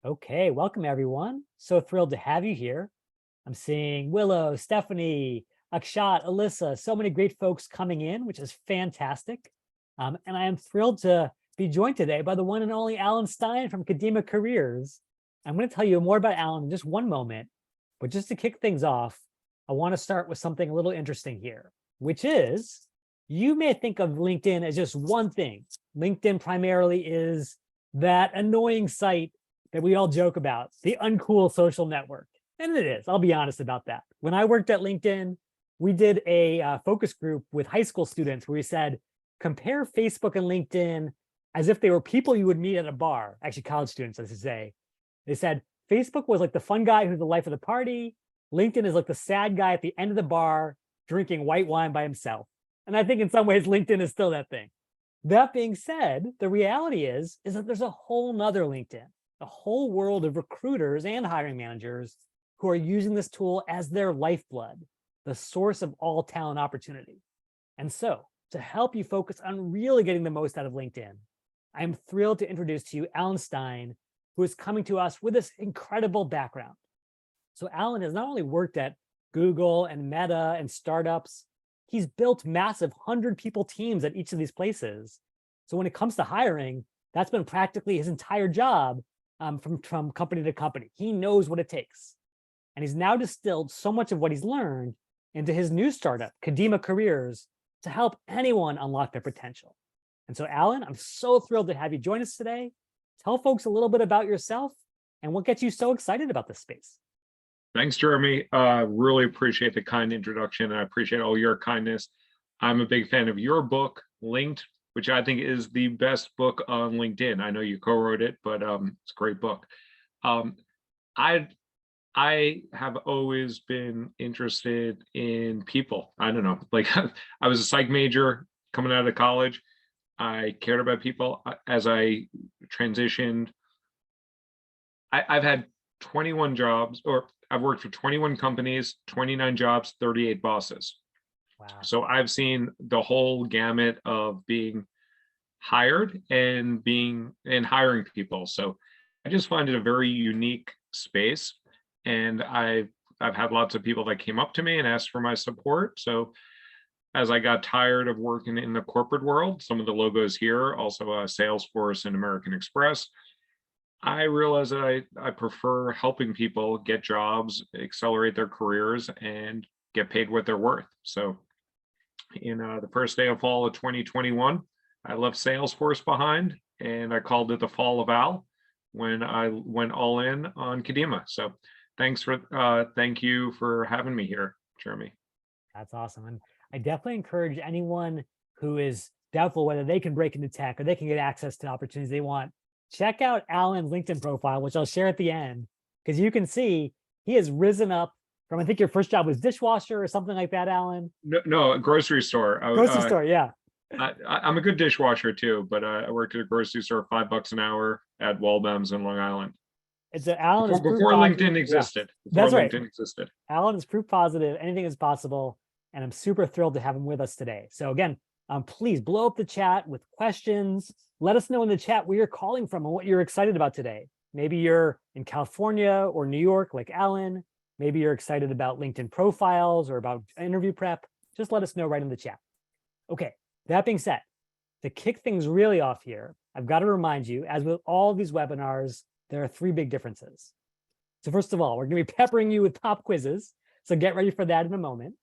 Okay, welcome everyone. So thrilled to have you here. I'm seeing Willow, Stephanie, Akshat, Alyssa, so many great folks coming in, which is fantastic. And I am thrilled to be joined today by the one and only Alan Stein from Kadima Careers. I'm going to tell you more about Alan in just one moment, but just to kick things off, I want to start with something a little interesting here, which is you may think of LinkedIn as just one thing. LinkedIn primarily is that annoying site that we all joke about, the uncool social network. And it is, I'll be honest about that. When I worked at LinkedIn, we did a focus group with high school students where we said, compare Facebook and LinkedIn as if they were people you would meet at a bar, actually college students, as I say. They said, Facebook was like the fun guy who's the life of the party. LinkedIn is like the sad guy at the end of the bar drinking white wine by himself. And I think in some ways, LinkedIn is still that thing. That being said, the reality is that there's a whole nother LinkedIn, a whole world of recruiters and hiring managers who are using this tool as their lifeblood, the source of all talent opportunity. And so, to help you focus on really getting the most out of LinkedIn, I am thrilled to introduce to you Alan Stein, who is coming to us with this incredible background. So Alan has not only worked at Google and Meta and startups, he's built massive 100-people teams at each of these places. So when it comes to hiring, that's been practically his entire job from company to company. He knows what it takes. And he's now distilled so much of what he's learned into his new startup, Kadima Careers, to help anyone unlock their potential. And so, Alan, I'm so thrilled to have you join us today. Tell folks a little bit about yourself and what gets you so excited about this space. Thanks, Jeremy. Really appreciate the kind introduction. And I appreciate all your kindness. I'm a big fan of your book, Linked, which I think is the best book on LinkedIn. I know you co-wrote it, but it's a great book. I have always been interested in people. I don't know, like I was a psych major coming out of college. I cared about people. As I transitioned, I've had 21 jobs, or I've worked for 21 companies, 29 jobs, 38 bosses. Wow. So I've seen the whole gamut of being hired and hiring people. So I just find it a very unique space. And I've had lots of people that came up to me and asked for my support. So as I got tired of working in the corporate world, some of the logos here, also Salesforce and American Express, I realized that I prefer helping people get jobs, accelerate their careers, and get paid what they're worth. So in the first day of fall of 2021, I left Salesforce behind and I called it the fall of Al when I went all in on Kadima. So thank you for having me here, Jeremy. That's awesome. And I definitely encourage anyone who is doubtful whether they can break into tech or they can get access to opportunities they want. Check out Alan's LinkedIn profile, which I'll share at the end, because you can see he has risen up from, I think your first job was dishwasher or something like that, Alan. No, a grocery store. Grocery store, yeah. I'm a good dishwasher too, but I worked at a grocery store, $5 an hour at Walbams in Long Island. It's Alan is proof Before positive. LinkedIn existed. Yeah. That's right. LinkedIn existed. Alan is proof positive. Anything is possible. And I'm super thrilled to have him with us today. So again, please blow up the chat with questions. Let us know in the chat where you're calling from and what you're excited about today. Maybe you're in California or New York like Alan. Maybe you're excited about LinkedIn profiles or about interview prep. Just let us know right in the chat. Okay, that being said, to kick things really off here, I've got to remind you, as with all these webinars, there are three big differences. So first of all, we're going to be peppering you with pop quizzes. So get ready for that in a moment.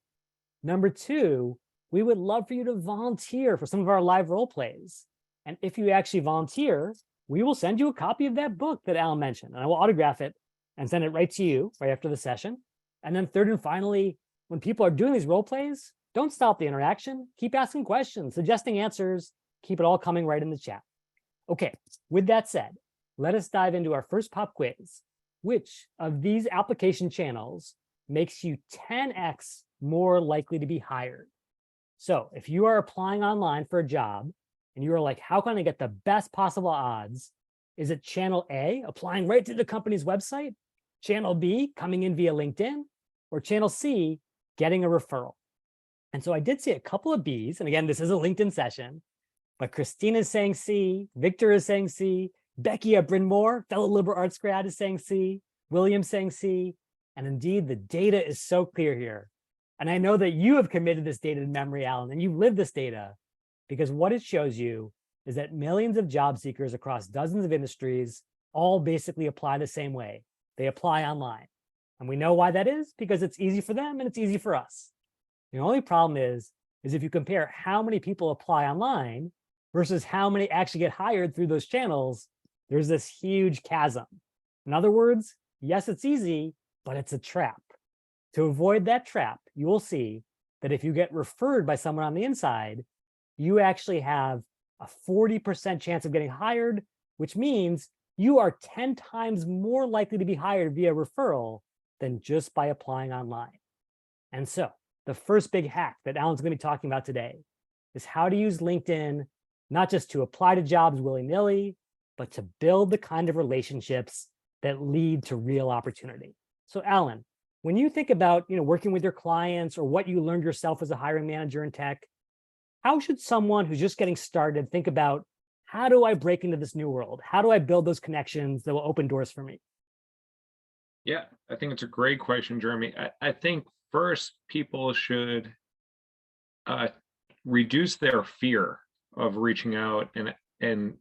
Number two, we would love for you to volunteer for some of our live role plays. And if you actually volunteer, we will send you a copy of that book that Alan mentioned, and I will autograph it and send it right to you right after the session. And then third and finally, when people are doing these role plays, don't stop the interaction. Keep asking questions, suggesting answers. Keep it all coming right in the chat. Okay, with that said, let us dive into our first pop quiz. Which of these application channels makes you 10x more likely to be hired? So if you are applying online for a job and you are like, how can I get the best possible odds? Is it channel A, applying right to the company's website? Channel B, coming in via LinkedIn? Or channel C, getting a referral? And so I did see a couple of Bs. And again, this is a LinkedIn session, but Christina is saying C, Victor is saying C, Becky at Bryn Mawr, fellow liberal arts grad, is saying C. William saying C. And indeed, the data is so clear here. And I know that you have committed this data to memory, Alan, and you've lived this data, because what it shows you is that millions of job seekers across dozens of industries all basically apply the same way. They apply online. And we know why that is, because it's easy for them and it's easy for us. The only problem is if you compare how many people apply online versus how many actually get hired through those channels, there's this huge chasm. In other words, yes, it's easy, but it's a trap. To avoid that trap, you will see that if you get referred by someone on the inside, you actually have a 40% chance of getting hired, which means you are 10 times more likely to be hired via referral than just by applying online. And so the first big hack that Alan's going to be talking about today is how to use LinkedIn, not just to apply to jobs willy-nilly, but to build the kind of relationships that lead to real opportunity. So Alan, when you think about working with your clients or what you learned yourself as a hiring manager in tech, how should someone who's just getting started think about, how do I break into this new world? How do I build those connections that will open doors for me? Yeah, I think it's a great question, Jeremy. I think first people should reduce their fear of reaching out and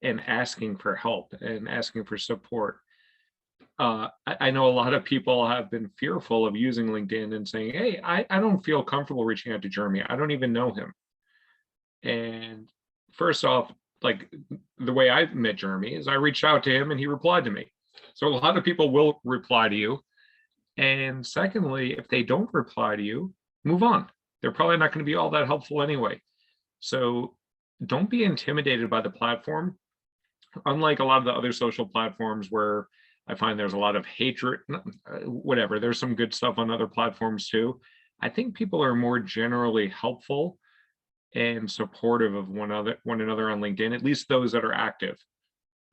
asking for help and asking for support. I know a lot of people have been fearful of using LinkedIn and saying, hey, I don't feel comfortable reaching out to Jeremy. I don't even know him. And first off, like the way I met Jeremy is I reached out to him and he replied to me. So a lot of people will reply to you. And secondly, if they don't reply to you, move on. They're probably not going to be all that helpful anyway. So don't be intimidated by the platform. Unlike a lot of the other social platforms where I find there's a lot of hatred, whatever, there's some good stuff on other platforms too. I think people are more generally helpful and supportive of one another on LinkedIn, at least those that are active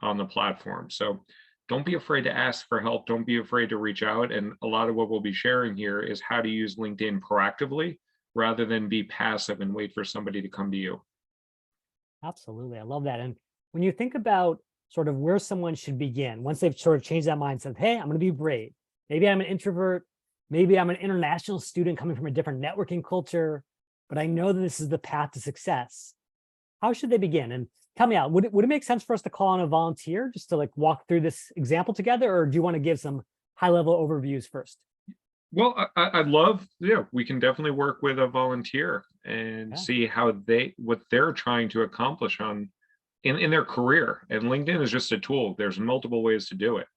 on the platform. So don't be afraid to ask for help. Don't be afraid to reach out. And a lot of what we'll be sharing here is how to use LinkedIn proactively rather than be passive and wait for somebody to come to you. Absolutely. I love that. And when you think about sort of where someone should begin, once they've sort of changed that mindset, hey, I'm going to be brave. Maybe I'm an introvert. Maybe I'm an international student coming from a different networking culture, but I know that this is the path to success. How should they begin? And tell me out, would it make sense for us to call on a volunteer just to like walk through this example together? Or do you want to give some high level overviews first? Well, I'd love, yeah, we can definitely work with a volunteer and see how what they're trying to accomplish in their career. And LinkedIn is just a tool. There's multiple ways to do it.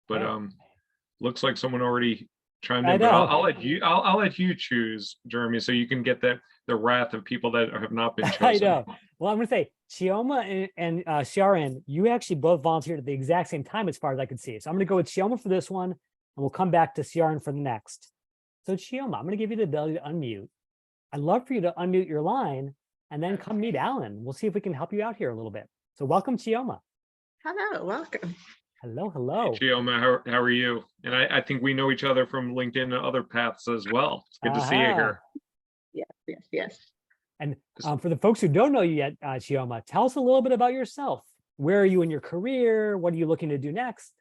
But looks like someone already chimed in. But I'll let you choose, Jeremy, so you can get the wrath of people that have not been chosen. I know. Well, I'm going to say Chioma and Sharon, you actually both volunteered at the exact same time as far as I could see. So I'm going to go with Chioma for this one, and we'll come back to Sharon for the next. So Chioma, I'm going to give you the ability to unmute. I'd love for you to unmute your line and then come meet Alan. We'll see if we can help you out here a little bit. So welcome, Chioma. Hello, welcome. Hello, hello. Hey, Chioma, how are you? And I think we know each other from LinkedIn and other paths as well. It's good to see you here. Yes. And for the folks who don't know you yet, Chioma, tell us a little bit about yourself. Where are you in your career? What are you looking to do next?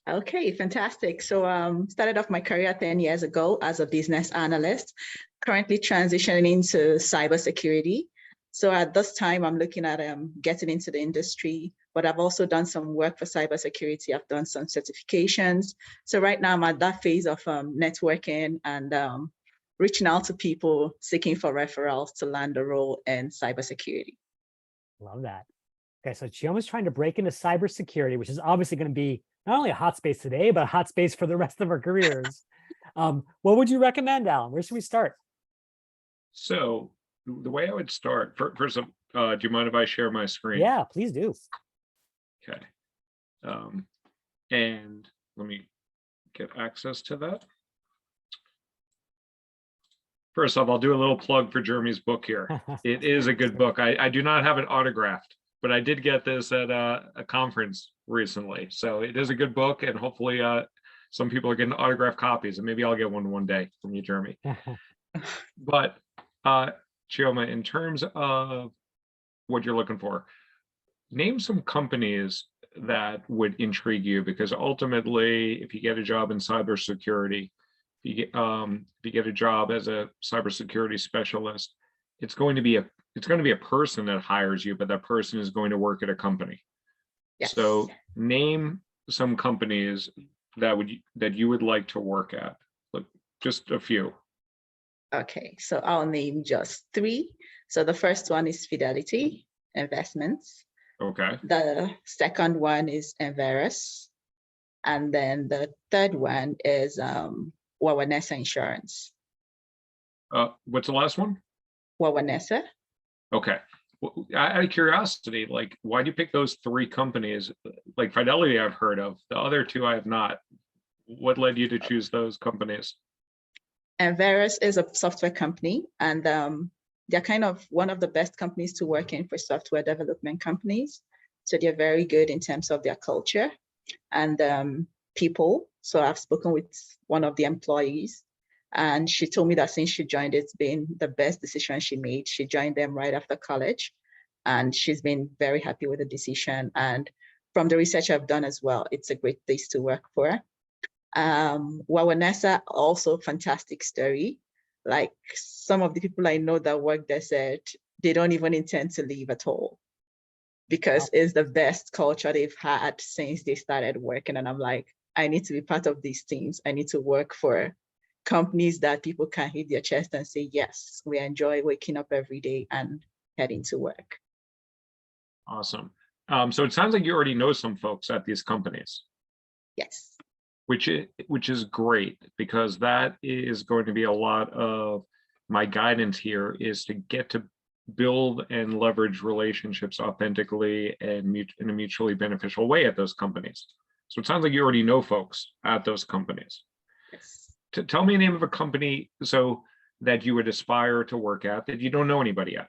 Okay, fantastic. So started off my career 10 years ago as a business analyst, currently transitioning into cybersecurity. So at this time, I'm looking at getting into the industry, but I've also done some work for cybersecurity. I've done some certifications. So right now I'm at that phase of networking and reaching out to people, seeking for referrals to land a role in cybersecurity. Love that. Okay, so Chioma's trying to break into cybersecurity, which is obviously going to be not only a hot space today, but a hot space for the rest of our careers. What would you recommend, Alan? Where should we start? So the way I would start, first, do you mind if I share my screen? Yeah, please do. Okay. And let me get access to that. First off, I'll do a little plug for Jeremy's book here. It is a good book. I do not have it autographed, but I did get this at a conference recently. So it is a good book, and hopefully some people are getting autographed copies, and maybe I'll get one day from you, Jeremy. But Chioma, in terms of what you're looking for, name some companies that would intrigue you, because ultimately, if you get a job in cybersecurity, if you get a job as a cybersecurity specialist, it's going to be a person that hires you, but that person is going to work at a company. Yes. So name some companies that you would like to work at. Like just a few. Okay, so I'll name just three. So the first one is Fidelity Investments. Okay. The second one is Enverus. And then the third one is Wawanesa Insurance. What's the last one? Wawanesa. Okay. Well, out of curiosity, like, why do you pick those three companies? Like Fidelity, I've heard of. The other two, I have not. What led you to choose those companies? Enverus is a software company, and they're kind of one of the best companies to work in for software development companies. So they're very good in terms of their culture and people. So I've spoken with one of the employees, and she told me that since she joined, it's been the best decision she made. She joined them right after college, and she's been very happy with the decision. And from the research I've done as well, it's a great place to work for. Wawanesa, also fantastic story. Like some of the people I know that work there said they don't even intend to leave at all because it's the best culture they've had since they started working. And I'm like, I need to be part of these teams. I need to work for companies that people can hit their chest and say, yes, we enjoy waking up every day and heading to work. Awesome. So it sounds like you already know some folks at these companies. Yes. Which is great, because that is going to be a lot of my guidance here, is to get to build and leverage relationships authentically and in a mutually beneficial way at those companies. So it sounds like you already know folks at those companies. Yes. Tell me the name of a company so that you would aspire to work at that you don't know anybody at.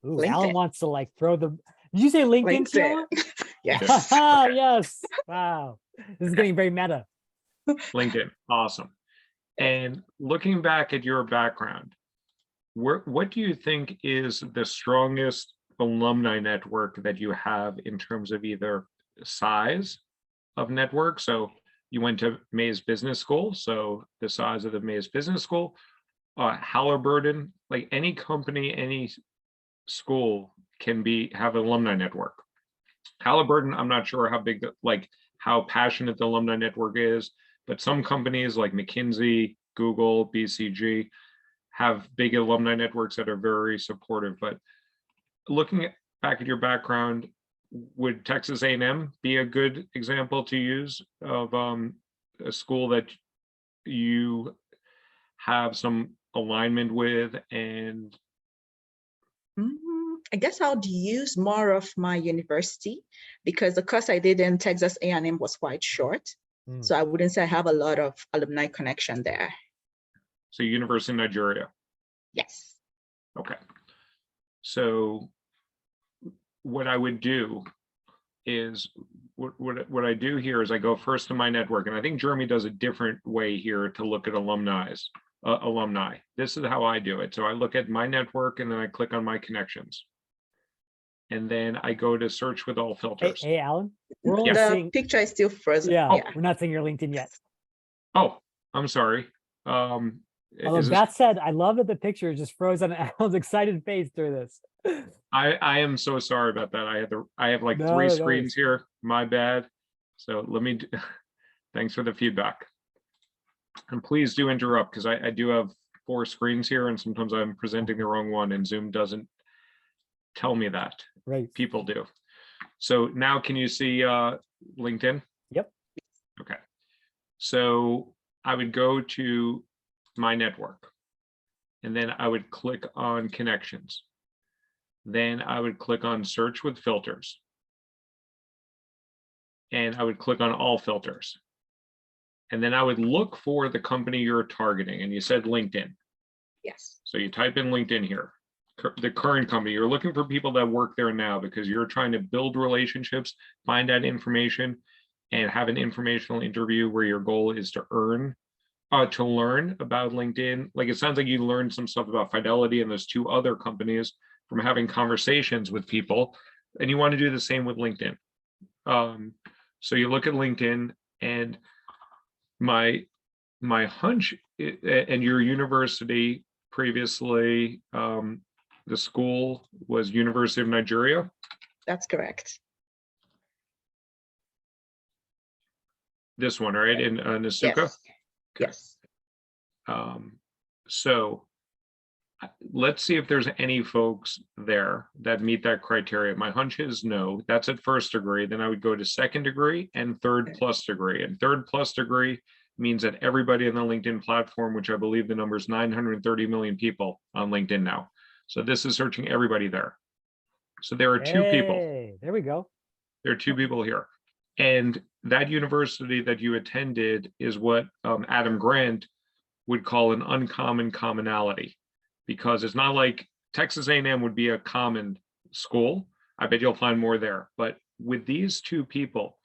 Ooh, LinkedIn. Alan wants to like throw the. Did you say LinkedIn? LinkedIn. Yes. Okay. Yes. Wow. This is getting very meta. LinkedIn, awesome. And looking back at your background, what do you think is the strongest alumni network that you have in terms of either size of network? So you went to Mays Business School, so the size of the Mays Business School, Halliburton, like any company, any school can have an alumni network. Halliburton, I'm not sure how big, how passionate the alumni network is, but some companies like McKinsey, Google, BCG have big alumni networks that are very supportive. But looking back at your background, would Texas A&M be a good example to use of a school that you have some alignment with? And I guess I'll use more of my university, because the course I did in Texas A&M was quite short. So I wouldn't say I have a lot of alumni connection there. So University of Nigeria. Yes. Okay. So what I would do is, what I do here is I go first to my network, and I think Jeremy does a different way here to look at alumni. This is how I do it. So I look at my network and then I click on my connections. And then I go to search with all filters. Hey, Alan, we're only The seeing. picture is still frozen. Yeah, we're not seeing your LinkedIn yet. Oh, I'm sorry. Although Is that said, I love that the picture is just frozen on Alan's excited face through this. I am so sorry about that. I have like three screens here. My bad. So let me. Thanks for the feedback. And please do interrupt, because I do have 4 screens here, and sometimes I'm presenting the wrong one, and Zoom doesn't tell me that. Right. People do. So now can you see LinkedIn? Yep. Okay. So I would go to my network, and then I would click on connections. Then I would click on search with filters. And I would click on all filters. And then I would look for the company you're targeting. And you said LinkedIn. Yes. So you type in LinkedIn here, the current company. You're looking for people that work there now, because you're trying to build relationships, find out information, and have an informational interview where your goal is to learn about LinkedIn. Like, it sounds like you learned some stuff about Fidelity and those 2 other companies from having conversations with people And you want to do the same with LinkedIn. So you look at LinkedIn, and my hunch and your university previously, the school was University of Nigeria. That's correct. This one, right, in Nasuka. Yes. Yes. So let's see if there's any folks there that meet that criteria. My hunch is no. That's at first degree. Then I would go to second degree and third plus degree. And third plus degree means that everybody on the LinkedIn platform, which I believe the number is 930 million people on LinkedIn now. So this is searching everybody there. So there are two people. Hey, there we go. There are two people here. And that university that you attended is what Adam Grant would call an uncommon commonality, because it's not like Texas A&M would be a common school. I bet you'll find more there. But with these two people,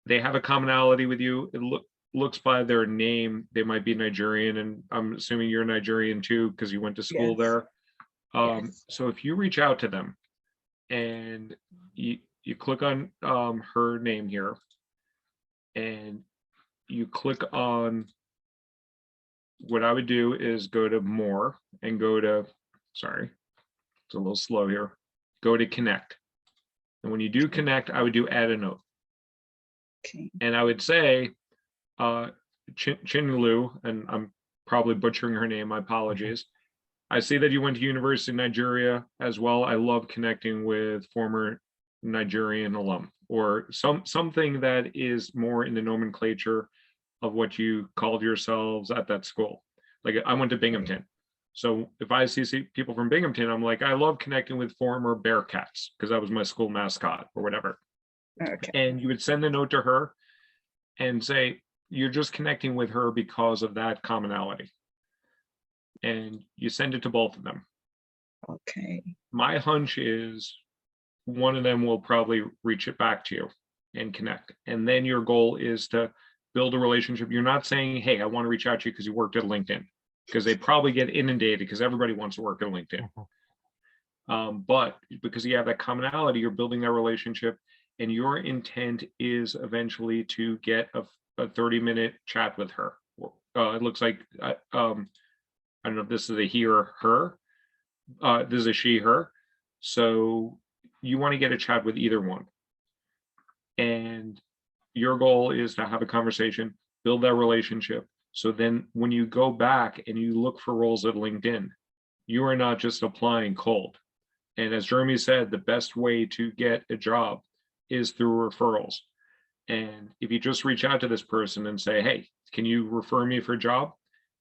they have a commonality with you. It looks by their name, they might be Nigerian, and I'm assuming you're Nigerian too, because you went to school Yes. there. Yes. So if you reach out to them and you click on her name here, and you click on, what I would do is go to more and go to, sorry, it's a little slow here, go to connect. And when you do connect, I would do add a note. Okay. And I would say, Chinlu, and I'm probably butchering her name, my apologies. I see that you went to University of Nigeria as well. I love connecting with former Nigerian alum, or something that is more in the nomenclature of what you called yourselves at that school. Like I went to Binghamton. So if I see people from Binghamton, I'm like, I love connecting with former Bearcats because that was my school mascot or whatever. Okay. And you would send a note to her and say, you're just connecting with her because of that commonality. And you send it to both of them. Okay. My hunch is one of them will probably reach it back to you and connect. And then your goal is to build a relationship. You're not saying, hey, I want to reach out to you because you worked at LinkedIn, because they probably get inundated because everybody wants to work at LinkedIn. But because you have that commonality, you're building that relationship, and your intent is eventually to get a 30-minute chat with her. It looks like, I don't know if this is a he or her. This is a she, her. So you want to get a chat with either one. And your goal is to have a conversation, build that relationship. So then when you go back and you look for roles at LinkedIn, you are not just applying cold. And as Jeremy said, the best way to get a job is through referrals. And if you just reach out to this person and say, hey, can you refer me for a job?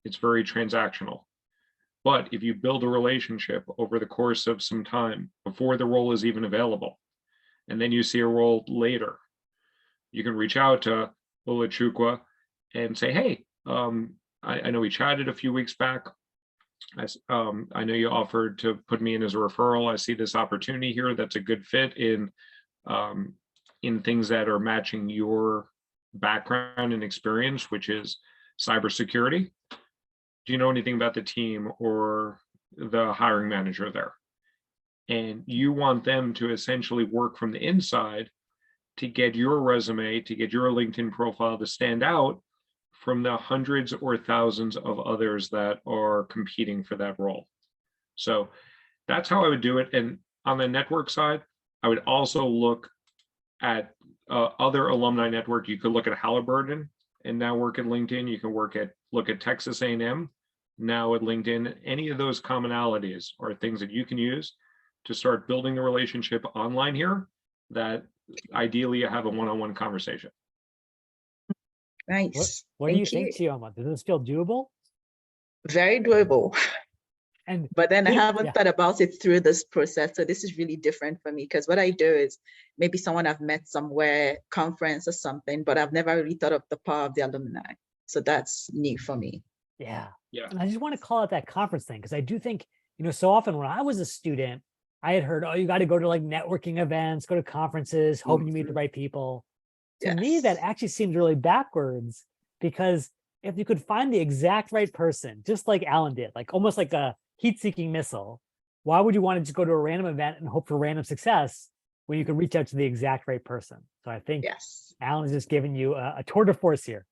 It's very transactional. But if you build a relationship over the course of some time before the role is even available, and then you see a role later, you can reach out to Olachukwu and say, hey, I know we chatted a few weeks back. I know you offered to put me in as a referral. I see this opportunity here that's a good fit in things that are matching your background and experience, which is cybersecurity. Do you know anything about the team or the hiring manager there? And you want them to essentially work from the inside to get your resume, to get your LinkedIn profile to stand out from the hundreds or thousands of others that are competing for that role. So that's how I would do it. And on the network side, I would also look at other alumni network. You could look at Halliburton and now work at LinkedIn. You can look at Texas A&M now at LinkedIn. Any of those commonalities are things that you can use to start building the relationship online here, that ideally you have a one-on-one conversation. Nice. What do you think, Chioma? Does this feel doable? Very doable. But then I haven't thought about it through this process. So this is really different for me, because what I do is maybe someone I've met somewhere, conference or something, but I've never really thought of the power of the alumni. So that's new for me. Yeah. Yeah. And I just want to call out that conference thing, because I do think, so often when I was a student, I had heard, oh, you got to go to like networking events, go to conferences, hoping you meet the right people. To me, that actually seems really backwards, because if you could find the exact right person, just like Alan did, like almost like a heat-seeking missile, why would you want to just go to a random event and hope for random success when you can reach out to the exact right person. So I think Yes. Alan is just giving you a tour de force here.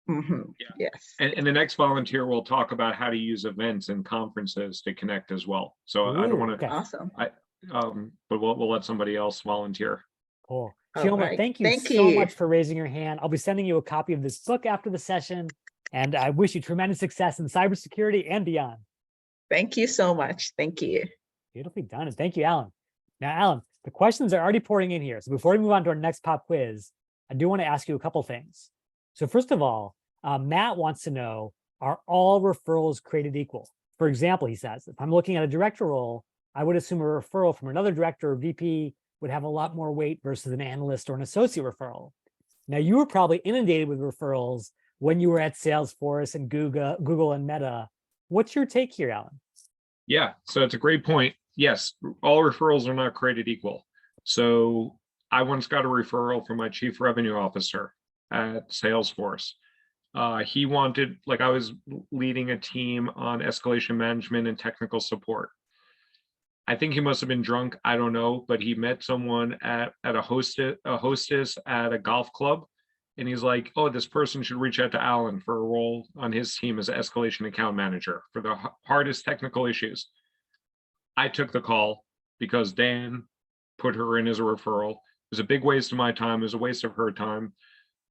Mhm. Yeah. Yes. And the next volunteer will talk about how to use events and conferences to connect as well. So I don't Ooh, want to, okay, Awesome. but we'll let somebody else volunteer. cool. All Chioma, right. thank you Thank so you. much for raising your hand. I'll be sending you a copy of this book after the session, and I wish you tremendous success in cybersecurity and beyond. Thank you so much. Thank you. Beautifully done. And thank you, Alan. Now, Alan, the questions are already pouring in here. So before we move on to our next pop quiz, I do want to ask you a couple things. So first of all, Matt wants to know, are all referrals created equal? For example, he says, if I'm looking at a director role, I would assume a referral from another director or VP would have a lot more weight versus an analyst or an associate referral. Now, you were probably inundated with referrals when you were at Salesforce and Google and Meta. What's your take here, Alan? Yeah, so it's a great point. Yes, all referrals are not created equal. So I once got a referral from my chief revenue officer at Salesforce. He wanted, like, I was leading a team on escalation management and technical support. I think he must have been drunk. I don't know, but he met someone at a hostess at a golf club, and he's like, "Oh, this person should reach out to Alan for a role on his team as an escalation account manager for the hardest technical issues." I took the call because Dan put her in as a referral. It was a big waste of my time. It was a waste of her time.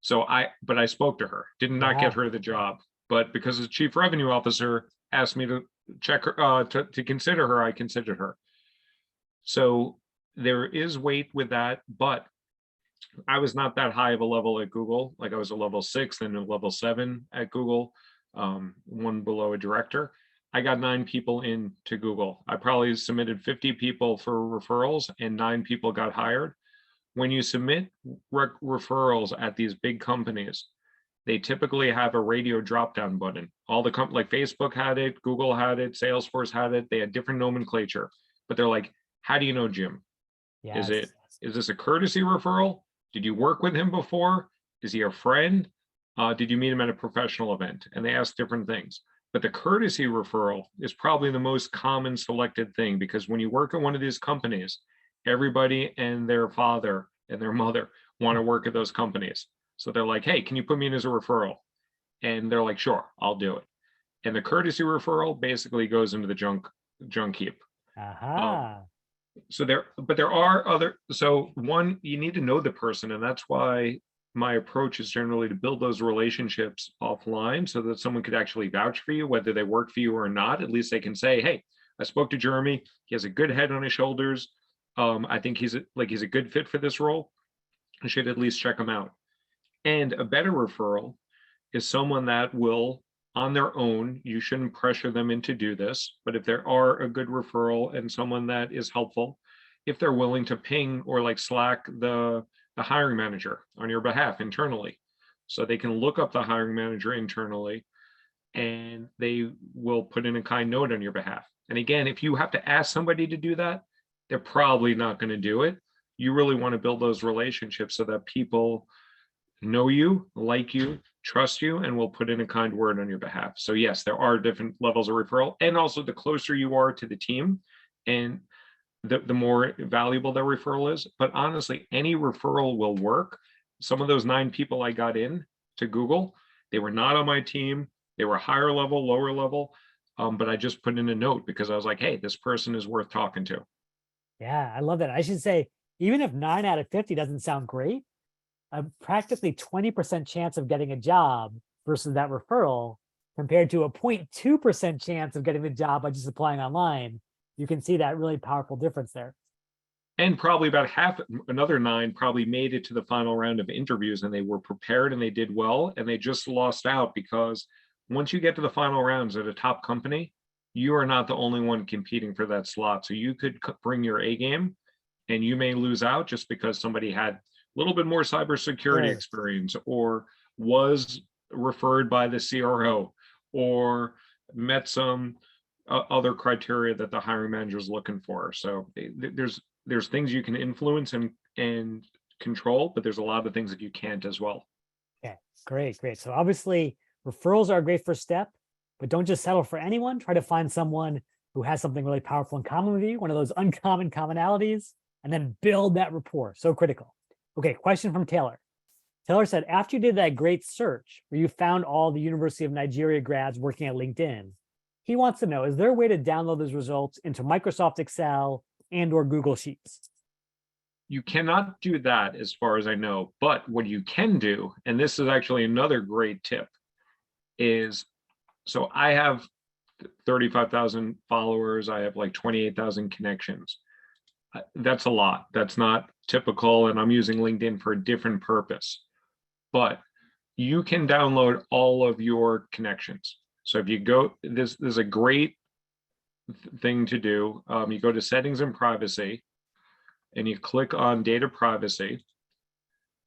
But I spoke to her, did not Yeah. get her the job, but because the chief revenue officer asked me to check her, to consider her, I considered her. So there is weight with that, but I was not that high of a level at Google. Like I was a level 6 and a level 7 at Google, one below a director. I got 9 people into Google. I probably submitted 50 people for referrals and 9 people got hired. When you submit referrals at these big companies, they typically have a radio drop-down button. All the like Facebook had it, Google had it, Salesforce had it. They had different nomenclature, but they're like, how do you know Jim? Yes. Is this a courtesy referral? Did you work with him before? Is he a friend? Did you meet him at a professional event? And they ask different things. But the courtesy referral is probably the most common selected thing, because when you work at one of these companies, everybody and their father and their mother want to work at those companies. So they're like, hey, can you put me in as a referral? And they're like, sure, I'll do it. And the courtesy referral basically goes into the junk heap. Aha. But there are other, so one, you need to know the person, and that's why my approach is generally to build those relationships offline so that someone could actually vouch for you, whether they work for you or not. At least they can say, hey, I spoke to Jeremy. He has a good head on his shoulders. I think he's a good fit for this role. I should at least check him out. And a better referral is someone that will, on their own, you shouldn't pressure them into do this, but if there are a good referral and someone that is helpful, if they're willing to ping or like Slack the hiring manager on your behalf internally, so they can look up the hiring manager internally and they will put in a kind note on your behalf. And again, if you have to ask somebody to do that, they're probably not going to do it. You really want to build those relationships so that people know you, like you, trust you, and will put in a kind word on your behalf. So yes, there are different levels of referral, and also the closer you are to the team and the more valuable that referral is. But honestly, any referral will work. Some of those 9 people I got in to Google, they were not on my team. They were higher level, lower level, but I just put in a note because I was like, hey, this person is worth talking to. Yeah, I love that. I should say, even if 9 out of 50 doesn't sound great, a practically 20% chance of getting a job versus that referral compared to a 0.2% chance of getting the job by just applying online, you can see that really powerful difference there. And probably about half, another 9 probably made it to the final round of interviews and they were prepared and they did well, and they just lost out because once you get to the final rounds at a top company, you are not the only one competing for that slot. So you could bring your A game and you may lose out just because somebody had a little bit more cybersecurity Sure. experience or was referred by the CRO or met some other criteria that the hiring manager is looking for. So there's things you can influence and control, but there's a lot of things that you can't as well. Okay, great. So obviously referrals are a great first step, but don't just settle for anyone. Try to find someone who has something really powerful in common with you, one of those uncommon commonalities. and then build that rapport. So critical. Okay, question from Taylor. Taylor said, after you did that great search where you found all the University of Nigeria grads working at LinkedIn, he wants to know, is there a way to download those results into Microsoft Excel and or Google Sheets? You cannot do that as far as I know, but what you can do, and this is actually another great tip, is, so I have 35,000 followers. I have like 28,000 connections. That's a lot. That's not typical. And I'm using LinkedIn for a different purpose. But you can download all of your connections. So if you go, this is a great thing to do. You go to settings and privacy, and you click on data privacy,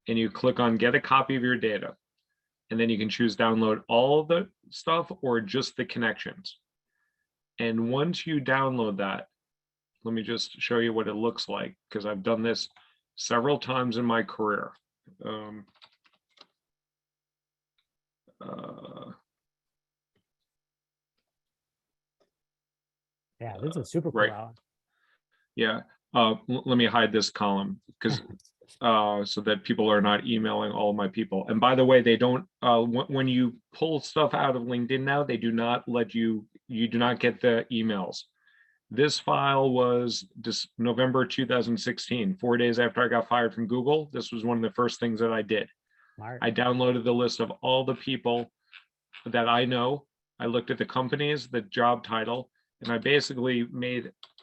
and you click on get a copy of your data. And then you can choose download all of the stuff or just the connections. And once you download that, let me just show you what it looks like, because I've done this several times in my career. Yeah, this is super cool. Right. Alan. Yeah. Let me hide this column because so that people are not emailing all my people. And by the way, they don't, when you pull stuff out of LinkedIn now, they do not let you do not get the emails. This file was just November 2016, 4 days after I got fired from Google. This was one of the first things that I did. Smart. I downloaded the list of all the people that I know. I looked at the companies, the job title, and I basically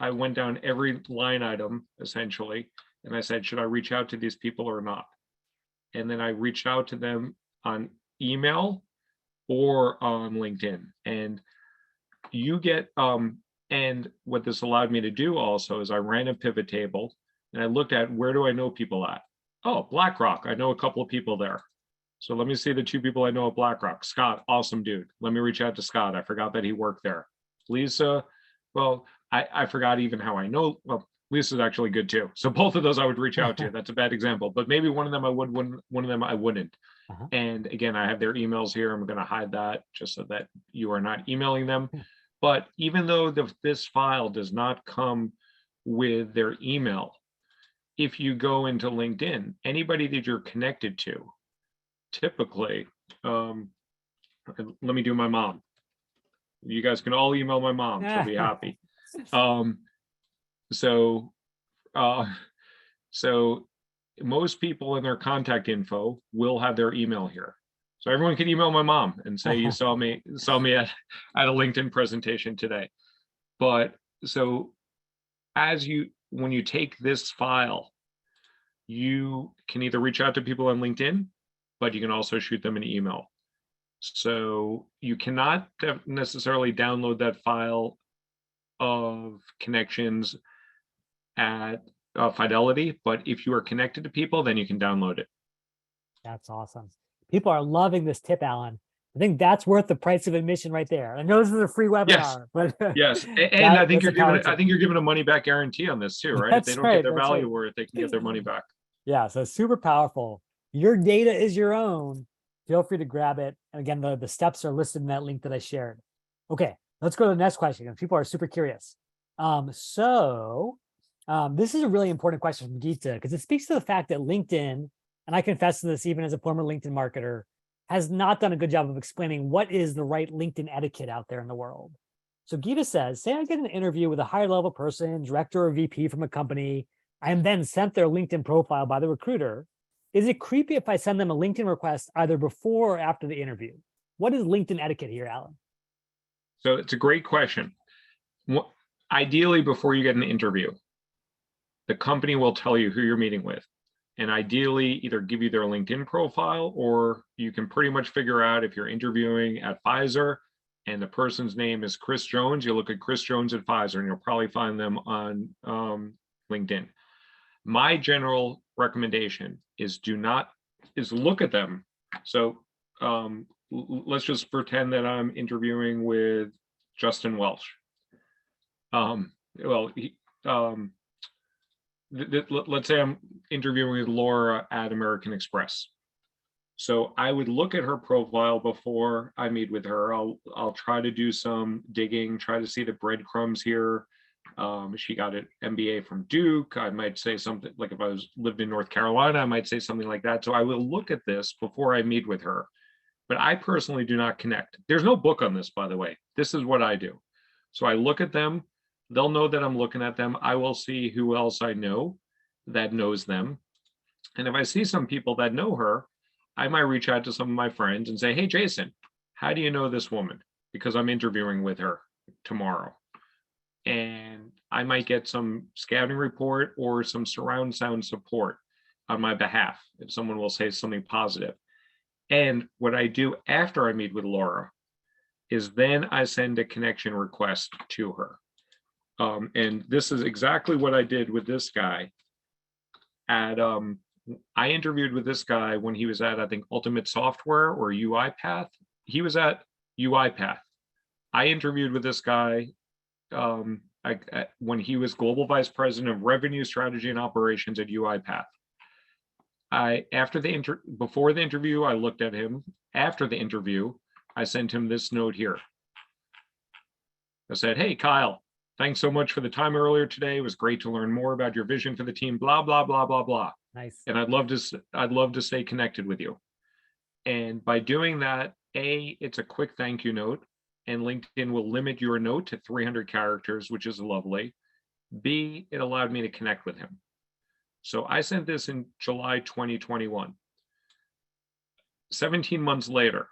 I went down every line item essentially. And I said, should I reach out to these people or not? And then I reached out to them on email or on LinkedIn. And you get, and what this allowed me to do also is I ran a pivot table and I looked at where do I know people at? Oh, BlackRock. I know a couple of people there. So let me see the 2 people I know at BlackRock. Scott, awesome dude. Let me reach out to Scott. I forgot that he worked there. Lisa, well, I forgot even how I know. Well, Lisa's actually good too. So both of those I would reach out to. That's a bad example, but maybe one of them I would, one of them I wouldn't. Uh-huh. And again, I have their emails here. I'm going to hide that just so that you are not emailing them. But even though this file does not come with their email, if you go into LinkedIn, anybody that you're connected to, typically, let me do my mom. You guys can all email my mom. She'll be happy. So most people in their contact info will have their email here. So everyone can email my mom and say you saw me at a LinkedIn presentation today. But so when you take this file, you can either reach out to people on LinkedIn, but you can also shoot them an email. So you cannot necessarily download that file of connections at Fidelity, but if you are connected to people, then you can download it. That's awesome. People are loving this tip, Alan. I think that's worth the price of admission right there. I know this is a free webinar, but yes, and I think you're giving a money back guarantee on this too, right? If they don't get their value worth, they can get their money back. Yeah, so super powerful. Your data is your own. Feel free to grab it. And again, the steps are listed in that link that I shared. Okay, let's go to the next question. People are super curious. This is a really important question from Geeta because it speaks to the fact that LinkedIn, and I confess to this even as a former LinkedIn marketer, has not done a good job of explaining what is the right LinkedIn etiquette out there in the world. So Geeta says, say I get an interview with a higher level person, director or VP from a company, I am then sent their LinkedIn profile by the recruiter. Is it creepy if I send them a LinkedIn request either before or after the interview? What is LinkedIn etiquette here, Alan? So it's a great question. Ideally, before you get an interview, the company will tell you who you're meeting with. And ideally, either give you their LinkedIn profile, or you can pretty much figure out if you're interviewing at Pfizer and the person's name is Chris Jones, you look at Chris Jones at Pfizer and you'll probably find them on LinkedIn. My general recommendation is look at them. So let's just pretend that I'm interviewing with Justin Welsh. Let's say I'm interviewing with Laura at American Express. So I would look at her profile before I meet with her. I'll try to do some digging, try to see the breadcrumbs here. She got an MBA from Duke. I might say something like if I lived in North Carolina, I might say something like that. So I will look at this before I meet with her. But I personally do not connect. There's no book on this, by the way. This is what I do. So I look at them. They'll know that I'm looking at them. I will see who else I know that knows them. And if I see some people that know her, I might reach out to some of my friends and say, hey, Jason, how do you know this woman? Because I'm interviewing with her tomorrow. And I might get some scouting report or some surround sound support on my behalf if someone will say something positive. And what I do after I meet with Laura is then I send a connection request to her. And this is exactly what I did with this guy. I interviewed with this guy when he was at, I think, Ultimate Software or UiPath. He was at UiPath. I interviewed with this guy when he was Global Vice President of Revenue Strategy and Operations at UiPath. Before the interview, I looked at him. After the interview, I sent him this note here. I said, hey, Kyle, thanks so much for the time earlier today. It was great to learn more about your vision for the team, blah, blah, blah, blah, blah. Nice. And I'd love to stay connected with you. And by doing that, A, it's a quick thank you note, and LinkedIn will limit your note to 300 characters, which is lovely. B, it allowed me to connect with him. So I sent this in July 2021. 17 months later,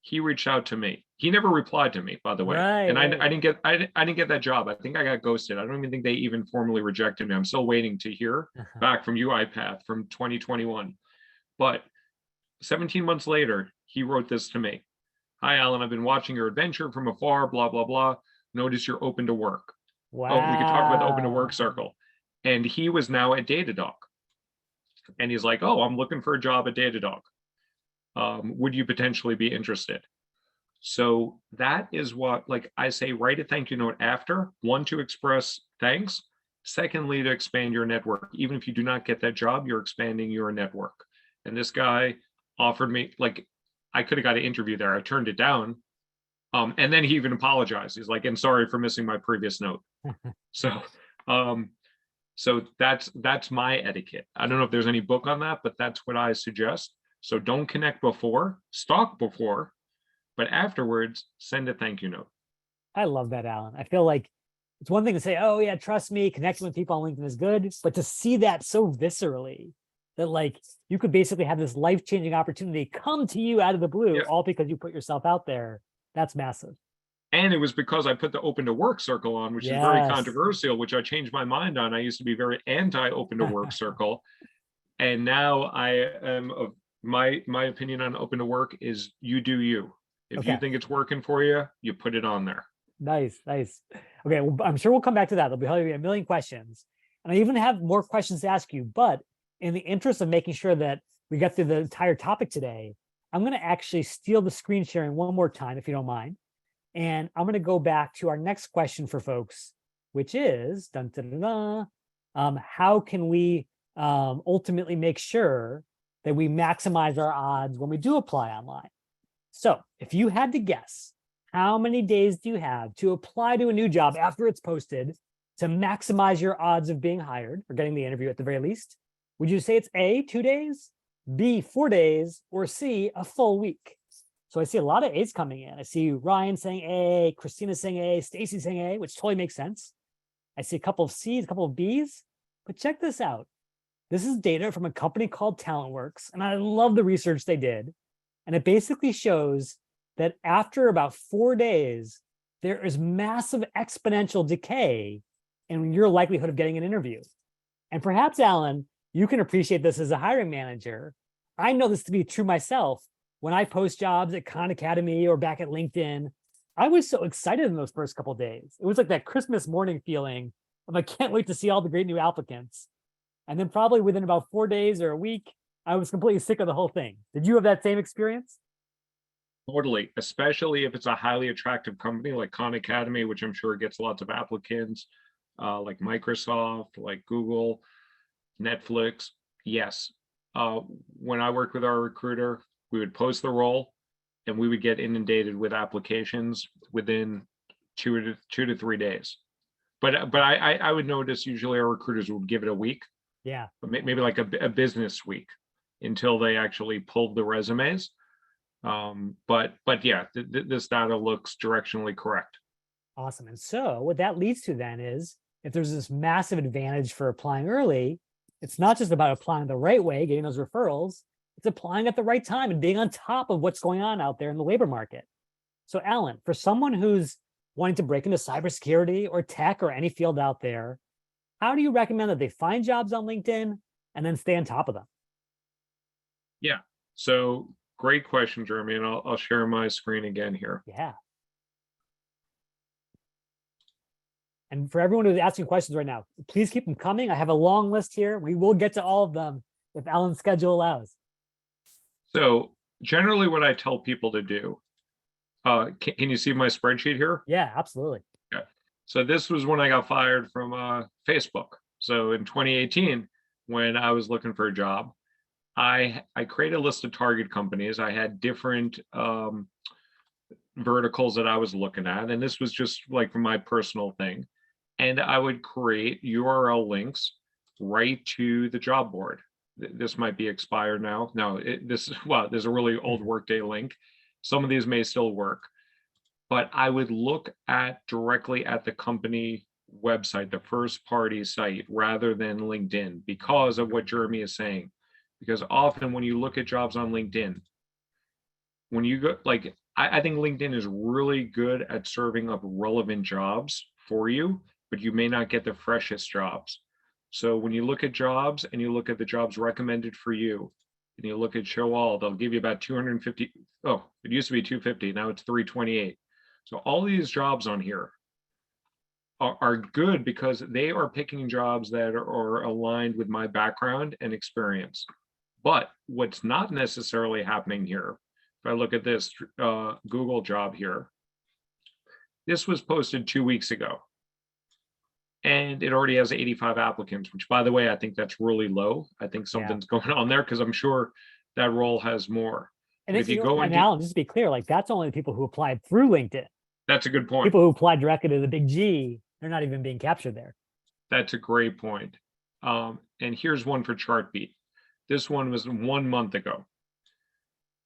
he reached out to me. He never replied to me, by the way. Right, and right. I didn't get that job. I think I got ghosted. I don't even think they even formally rejected me. I'm still waiting to hear back from UiPath from 2021. But 17 months later, he wrote this to me. Hi, Alan, I've been watching your adventure from afar, blah, blah, blah. Notice you're open to work. Wow. Oh, we could talk about the open to work circle. And he was now at Datadog. And he's like, oh, I'm looking for a job at Datadog. Would you potentially be interested? So that is what, like I say, write a thank you note after. One, to express thanks. Secondly, to expand your network. Even if you do not get that job, you're expanding your network. And this guy offered me, like, I could have got an interview there. I turned it down. And then he even apologized. He's like, and sorry for missing my previous note. So that's my etiquette. I don't know if there's any book on that, but that's what I suggest. So don't connect before, stalk before, but afterwards, send a thank you note. I love that, Alan. I feel like it's one thing to say, oh yeah, trust me, connecting with people on LinkedIn is good, but to see that so viscerally that like you could basically have this life-changing opportunity come to you out of the blue, all because you put yourself out there, that's massive. And it was because I put the open to work circle on, which is very controversial, which I changed my mind on. I used to be very anti open to work circle. And now I am of my opinion on open to work is you do you. If you think it's working for you, you put it on there. Nice, nice. Okay, well, I'm sure we'll come back to that. There'll be probably a million questions. And I even have more questions to ask you, but in the interest of making sure that we get through the entire topic today, I'm going to actually steal the screen sharing one more time, if you don't mind. And I'm going to go back to our next question for folks, which is, how can we ultimately make sure that we maximize our odds when we do apply online? So if you had to guess, how many days do you have to apply to a new job after it's posted to maximize your odds of being hired or getting the interview at the very least? Would you say it's A, 2 days, B, 4 days, or C, a full week? So I see a lot of A's coming in. I see Ryan saying A, Christina saying A, Stacy saying A, which totally makes sense. I see a couple of C's, a couple of B's, but check this out. This is data from a company called TalentWorks, and I love the research they did. And it basically shows that after about 4 days, there is massive exponential decay in your likelihood of getting an interview. And perhaps, Alan, you can appreciate this as a hiring manager. I know this to be true myself. When I post jobs at Khan Academy or back at LinkedIn, I was so excited in those first couple of days. It was like that Christmas morning feeling of I can't wait to see all the great new applicants. And then probably within about 4 days or a week, I was completely sick of the whole thing. Did you have that same experience? Totally, especially if it's a highly attractive company like Khan Academy, which I'm sure gets lots of applicants, like Microsoft, like Google, Netflix. Yes. When I worked with our recruiter, we would post the role and we would get inundated with applications within 2 to 3 days. but I would notice usually our recruiters would give it a week, Yeah. but maybe like a business week until they actually pulled the resumes. But yeah, this data looks directionally correct. Awesome. And so what that leads to then is if there's this massive advantage for applying early, it's not just about applying the right way, getting those referrals, it's applying at the right time and being on top of what's going on out there in the labor market. So Alan, for someone who's wanting to break into cybersecurity or tech or any field out there, how do you recommend that they find jobs on LinkedIn and then stay on top of them? Yeah. So great question, Jeremy. And I'll share my screen again here. Yeah. And for everyone who's asking questions right now, please keep them coming. I have a long list here. We will get to all of them if Alan's schedule allows. So generally what I tell people to do, can you see my spreadsheet here? Yeah, absolutely. So this was when I got fired from Facebook. So in 2018, when I was looking for a job, I created a list of target companies. I had different verticals that I was looking at, and this was just like for my personal thing. And I would create URL links right to the job board. This might be expired now. No, there's a really old Workday link. Some of these may still work, but I would look at directly at the company website, the first party site, rather than LinkedIn, because of what Jeremy is saying. Because often when you look at jobs on LinkedIn, when you go, like, I think LinkedIn is really good at serving up relevant jobs for you, but you may not get the freshest jobs. So when you look at jobs and you look at the jobs recommended for you, and you look at show all, they'll give you about 250. Oh, it used to be 250. Now it's 328. So all these jobs on here are good because they are picking jobs that are aligned with my background and experience. But what's not necessarily happening here, if I look at this Google job here, this was posted 2 weeks ago. And it already has 85 applicants, which, by the way, I think that's really low. I think something's going on there because I'm sure that role has more. And if you go and into, Alan, just to be clear, like that's only the people who applied through LinkedIn. that's a good point. People who applied directly to the big G, they're not even being captured there. That's a great point. And here's one for Chartbeat. This one was 1 month ago.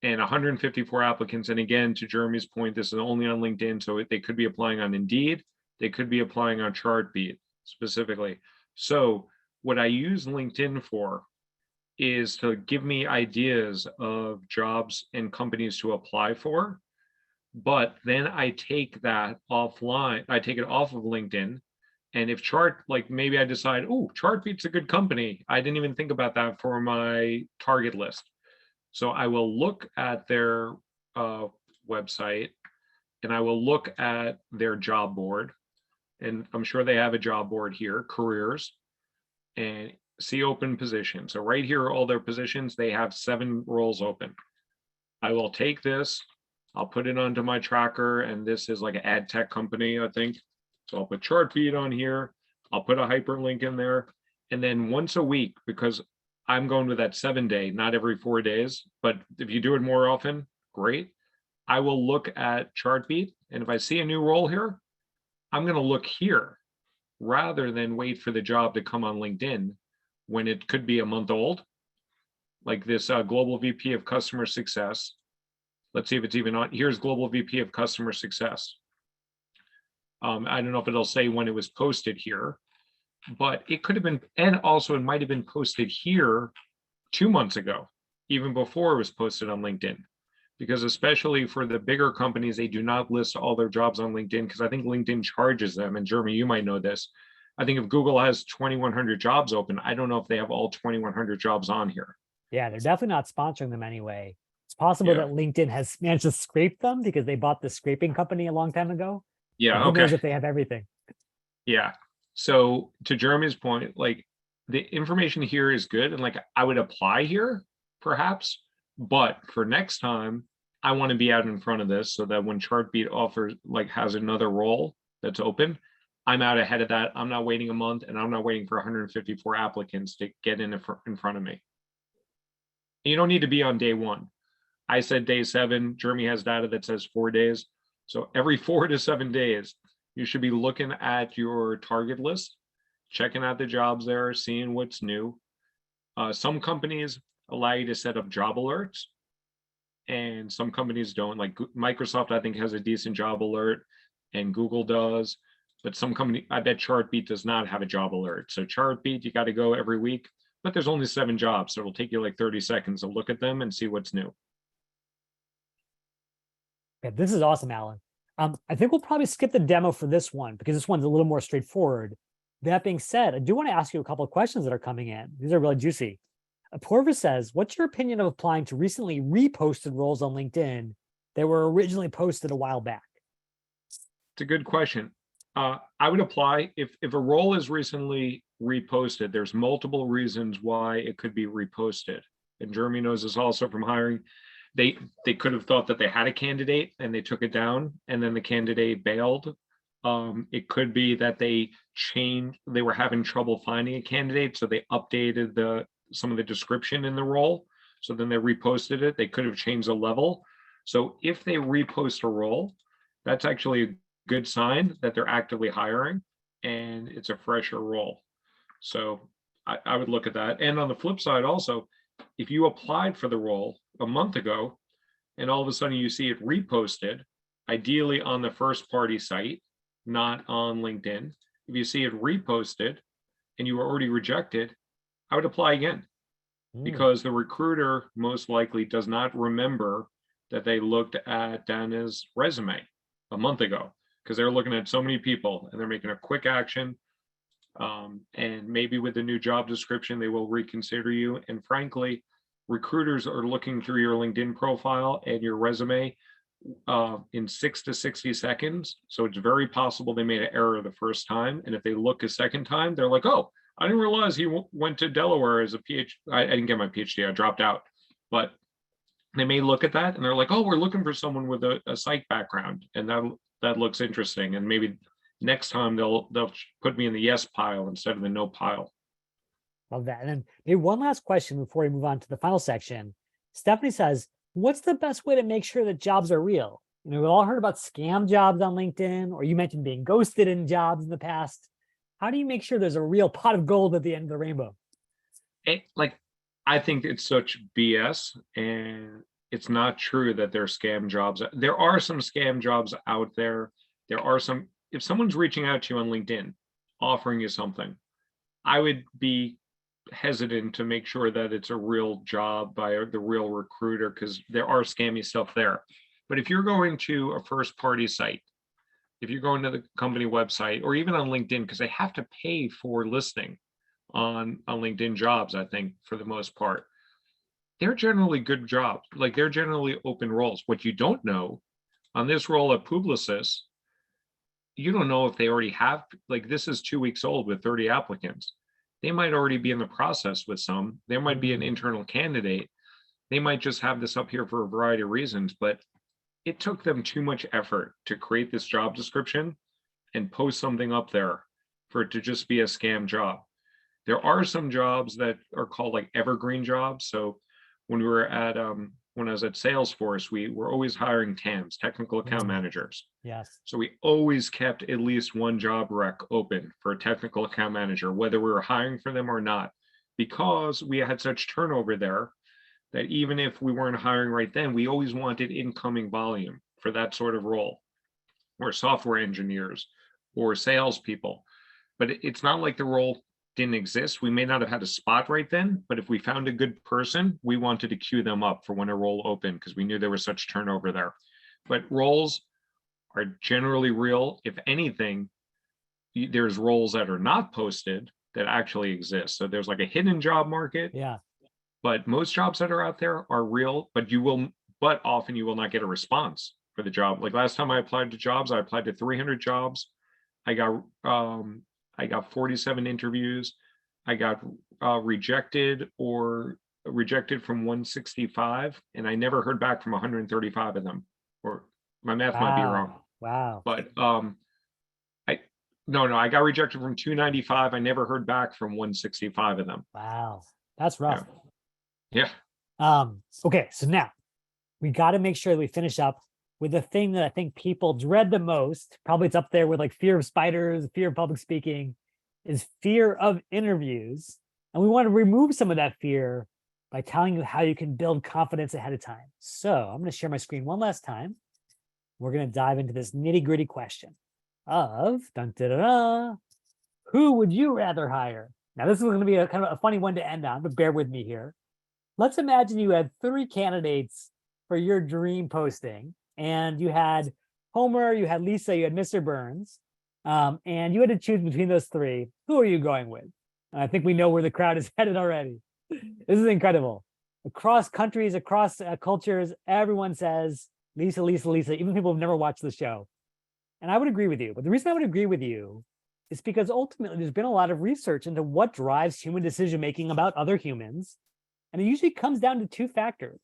And 154 applicants. And again, to Jeremy's point, this is only on LinkedIn, so they could be applying on Indeed. They could be applying on Chartbeat specifically. So what I use LinkedIn for is to give me ideas of jobs and companies to apply for. But then I take that offline, I take it off of LinkedIn. And if like maybe I decide, oh, Chartbeat's a good company, I didn't even think about that for my target list. So I will look at their website and I will look at their job board. And I'm sure they have a job board here, careers, and see open positions. So right here, all their positions, they have 7 roles open. I will take this, I'll put it onto my tracker, and this is like an ad tech company, I think. So I'll put Chartbeat on here. I'll put a hyperlink in there. And then once a week, because I'm going with that 7-day, not every 4 days, but if you do it more often, great. I will look at Chartbeat, and if I see a new role here, I'm going to look here rather than wait for the job to come on LinkedIn when it could be a month old, like this Global VP of Customer Success. Let's see if it's even on. Here's Global VP of Customer Success. I don't know if it'll say when it was posted here, but it could have been, and also it might have been posted here 2 months ago, even before it was posted on LinkedIn. Because especially for the bigger companies, they do not list all their jobs on LinkedIn because I think LinkedIn charges them. And Jeremy, you might know this. I think if Google has 2,100 jobs open, I don't know if they have all 2,100 jobs on here. Yeah, they're definitely not sponsoring them anyway. It's possible that LinkedIn has managed to scrape them because they bought the scraping company a long time ago. Yeah, who knows if they have everything. Yeah. So to Jeremy's point, like the information here is good. And like I would apply here, perhaps. But for next time, I want to be out in front of this so that when Chartbeat offers, like has another role that's open, I'm out ahead of that. I'm not waiting a month and I'm not waiting for 154 applicants to get in front of me. You don't need to be on day 1. I said day 7. Jeremy has data that says 4 days. So every 4 to 7 days, You should be looking at your target list, checking out the jobs there, seeing what's new. Some companies allow you to set up job alerts, and some companies don't. Like Microsoft, I think, has a decent job alert, and Google does. But some company, I bet Chartbeat does not have a job alert. So Chartbeat, you got to go every week, but there's only 7 jobs. So it'll take you like 30 seconds to look at them and see what's new. Okay, this is awesome, Alan. I think we'll probably skip the demo for this one because this one's a little more straightforward. That being said, I do want to ask you a couple of questions that are coming in. These are really juicy. Porver says, what's your opinion of applying to recently reposted roles on LinkedIn that were originally posted a while back? It's a good question. I would apply if a role is recently reposted. There's multiple reasons why it could be reposted, and Jeremy knows this also from hiring. They could have thought that they had a candidate and they took it down, and then the candidate bailed. It could be that they were having trouble finding a candidate, so they updated some of the description in the role. So then they reposted it. They could have changed the level. So if they repost a role, that's actually a good sign that they're actively hiring and it's a fresher role. So I would look at that. And on the flip side also, if you applied for the role a month ago and all of a sudden you see it reposted, ideally on the first party site, not on LinkedIn. If you see it reposted and you were already rejected, I would apply again, because the recruiter most likely does not remember that they looked at Dana's resume a month ago, because they're looking at so many people and they're making a quick action. And maybe with the new job description, they will reconsider you. And frankly, recruiters are looking through your LinkedIn profile and your resume in 6 to 60 seconds. So it's very possible they made an error the first time. And if they look a second time, they're like, oh, I didn't realize he went to Delaware as a PhD. I didn't get my PhD, I dropped out. But they may look at that and they're like, oh, we're looking for someone with a psych background. And that looks interesting. And maybe next time they'll put me in the yes pile instead of the no pile. Love that. And then maybe one last question before we move on to the final section. Stephanie says, what's the best way to make sure that jobs are real? You know, we've all heard about scam jobs on LinkedIn, or you mentioned being ghosted in jobs in the past. How do you make sure there's a real pot of gold at the end of the rainbow? I think it's such BS, and it's not true that there are scam jobs. There are some scam jobs out there. There are some, if someone's reaching out to you on LinkedIn, offering you something, I would be hesitant to make sure that it's a real job by the real recruiter, because there are scammy stuff there. But if you're going to a first party site, if you're going to the company website, or even on LinkedIn, because they have to pay for listing on LinkedIn jobs, I think for the most part, they're generally good jobs. Like they're generally open roles. What you don't know on this role at Publicis, you don't know if they already have, like this is 2 weeks old with 30 applicants. They might already be in the process with some. There might be an internal candidate. They might just have this up here for a variety of reasons, but it took them too much effort to create this job description and post something up there for it to just be a scam job. There are some jobs that are called like evergreen jobs. So when I was at Salesforce, we were always hiring TAMs, technical account managers. Yes. So we always kept at least one job rec open for a technical account manager, whether we were hiring for them or not, because we had such turnover there that even if we weren't hiring right then, we always wanted incoming volume for that sort of role, or software engineers or salespeople. But it's not like the role didn't exist. We may not have had a spot right then, but if we found a good person, we wanted to queue them up for when a role opened, because we knew there was such turnover there. But roles are generally real. If anything, there's roles that are not posted that actually exist. So there's like a hidden job market. Yeah. But most jobs that are out there are real, but often you will not get a response for the job. Like last time I applied to jobs, I applied to 300 jobs. I got 47 interviews. I got rejected from 165, and I never heard back from 135 of them. Or my math might be wrong. Wow. But I got rejected from 295. I never heard back from 165 of them. Wow. That's rough. Yeah. Okay. So now we got to make sure that we finish up with the thing that I think people dread the most. Probably it's up there with like fear of spiders, fear of public speaking, is fear of interviews. And we want to remove some of that fear by telling you how you can build confidence ahead of time. So I'm going to share my screen one last time. We're going to dive into this nitty gritty question of dun, da, da, da, who would you rather hire? Now, this is going to be a kind of a funny one to end on, but bear with me here. Let's imagine you had 3 candidates for your dream posting, and you had Homer, you had Lisa, you had Mr. Burns, and you had to choose between those 3. Who are you going with? And I think we know where the crowd is headed already. This is incredible. Across countries, across cultures, everyone says Lisa, Lisa, Lisa, even people who've never watched the show. And I would agree with you. But the reason I would agree with you is because ultimately there's been a lot of research into what drives human decision making about other humans. And it usually comes down to 2 factors.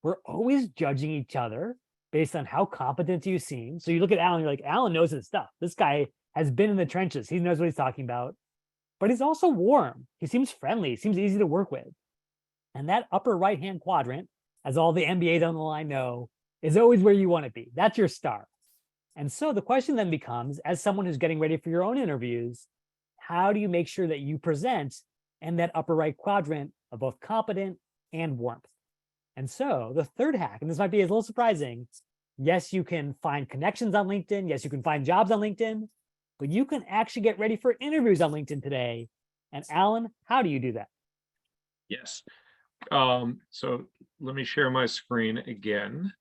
We're always judging each other based on how competent you seem. So you look at Alan, you're like, Alan knows his stuff. This guy has been in the trenches. He knows what he's talking about. But he's also warm. He seems friendly. He seems easy to work with. And that upper right-hand quadrant, as all the MBA down the line know, is always where you want to be. That's your star. And so the question then becomes, as someone who's getting ready for your own interviews, how do you make sure that you present in that upper right quadrant of both competent and warmth? And so the third hack, and this might be a little surprising, yes, you can find connections on LinkedIn. Yes, you can find jobs on LinkedIn, but you can actually get ready for interviews on LinkedIn today. And Alan, how do you do that? Yes. So let me share my screen again.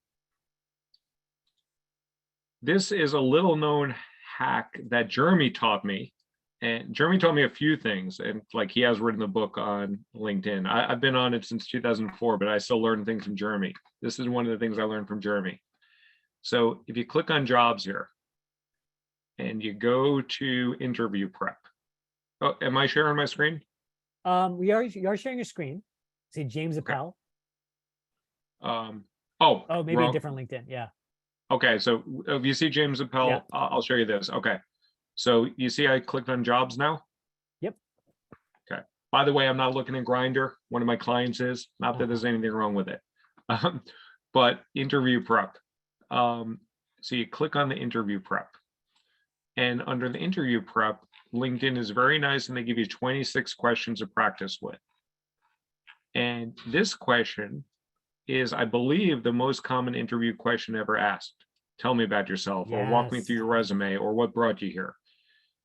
This is a little known hack that Jeremy taught me. And Jeremy taught me a few things, and like he has written a book on LinkedIn. I've been on it since 2004, but I still learn things from Jeremy. This is one of the things I learned from Jeremy. So if you click on jobs here and you go to interview prep. Oh, am I sharing my screen? You are sharing your screen. See James Appel. Oh, maybe wrong. a different LinkedIn. Yeah. Okay, so if you see James Appel, Yeah. I'll show you this. Okay, so you see I clicked on jobs now? Yep. Okay. By the way, I'm not looking at Grindr. One of my clients is. Not that there's anything wrong with it. But interview prep. So you click on the interview prep. And under the interview prep, LinkedIn is very nice and they give you 26 questions to practice with. And this question is, I believe, the most common interview question ever asked. Tell me about yourself, or walk me through your resume, or what brought you here.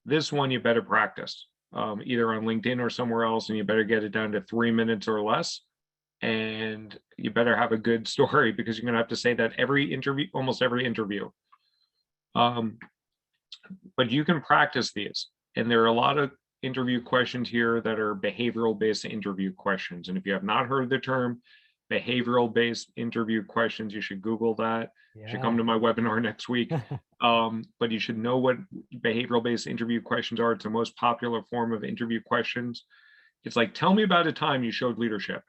This one you better practice, either on LinkedIn or somewhere else, and you better get it down to 3 minutes or less. And you better have a good story, because you're gonna have to say that every interview, almost every interview. But you can practice these. And there are a lot of interview questions here that are behavioral-based interview questions. And if you have not heard the term behavioral-based interview questions, you should Google that. You should come to my webinar next week. But you should know what behavioral-based interview questions are. It's the most popular form of interview questions. It's like, tell me about a time you showed leadership,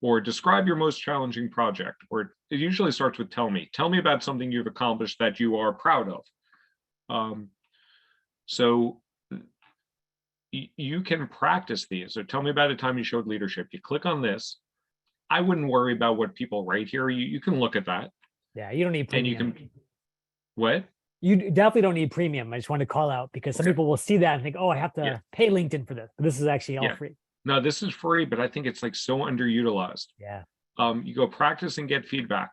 or describe your most challenging project. Or it usually starts with tell me about something you've accomplished that you are proud of. So you can practice these. So tell me about a time you showed leadership. You click on this. I wouldn't worry about what people write here. You can look at that. Yeah, you don't need premium. And you can, what? You definitely don't need premium. I just want to call out, because some people will see that and think, oh, I have to pay LinkedIn for this. But this is actually all free. No, this is free, but I think it's like so underutilized. Yeah. You go practice and get feedback,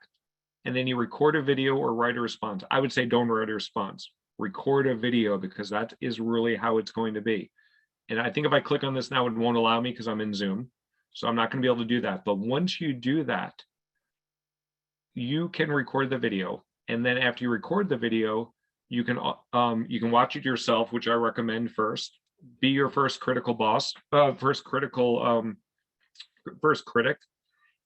and then you record a video or write a response. I would say don't write a response. Record a video, because that is really how it's going to be. And I think if I click on this now, it won't allow me because I'm in Zoom. So I'm not going to be able to do that. But once you do that, you can record the video. And then after you record the video, you can watch it yourself, which I recommend first. Be your first critical boss, first critic.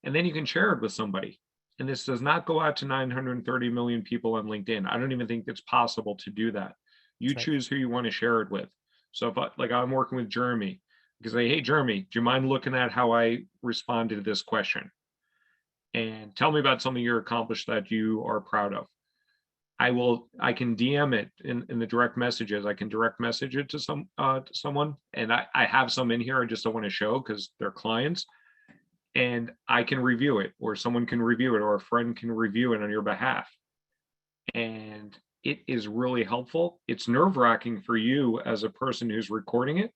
And then you can share it with somebody. And this does not go out to 930 million people on LinkedIn. I don't even think it's possible to do that. You choose who you want to share it with. So if I'm working with Jeremy, because hey, Jeremy, do you mind looking at how I responded to this question? And tell me about something you accomplished that you are proud of. I can DM it in the direct messages. I can direct message it to someone. And I have some in here. I just don't want to show because they're clients. And I can review it, or someone can review it, or a friend can review it on your behalf. and it is really helpful. It's nerve-wracking for you as a person who's recording it,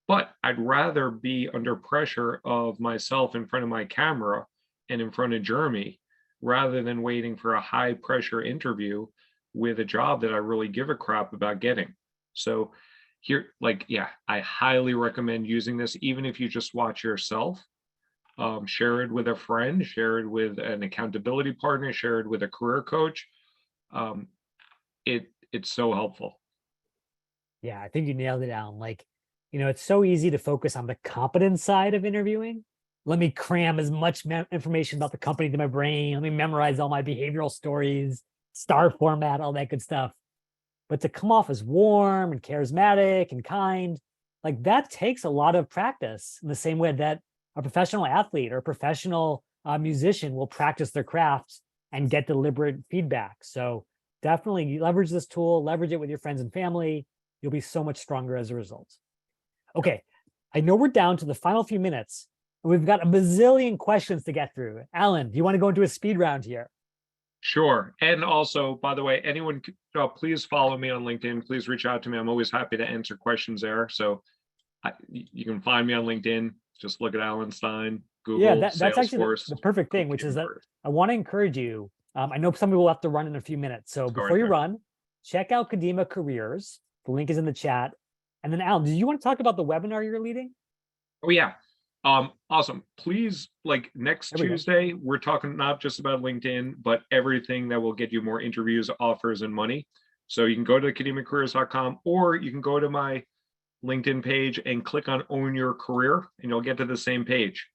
but I'd rather be under pressure of myself in front of my camera and in front of Jeremy rather than waiting for a high pressure interview with a job that I really give a crap about getting. So here, like, yeah, I highly recommend using this, even if you just watch yourself. Share it with a friend, share it with an accountability partner, share it with a career coach. Um, it's so helpful. Yeah, I think you nailed it, Alan. Like, it's so easy to focus on the competence side of interviewing. Let me cram as much information about the company to my brain. Let me memorize all my behavioral stories, star format, all that good stuff. But to come off as warm and charismatic and kind, like that takes a lot of practice in the same way that a professional athlete or a professional musician will practice their craft and get deliberate feedback. So definitely leverage this tool, leverage it with your friends and family. You'll be so much stronger as a result. Okay, I know we're down to the final few minutes, and we've got a bazillion questions to get through. Alan, do you want to go into a speed round here? Sure. And also, by the way, anyone, please follow me on LinkedIn. Please reach out to me. I'm always happy to answer questions there. So you can find me on LinkedIn. Just look at Alan Stein, Google, Yeah, that's actually Salesforce. the perfect thing, which is that I want to encourage you. I know some people will have to run in a few minutes. So before you run, check out Kadima Careers. The link is in the chat. And then Alan, do you want to talk about the webinar you're leading? Oh yeah. Awesome. Please, like next Tuesday, we're talking not just about LinkedIn, but everything that will get you more interviews, offers, and money. So you can go to kadimacareers.com, or you can go to my LinkedIn page and click on Own Your Career, and you'll get to the same page.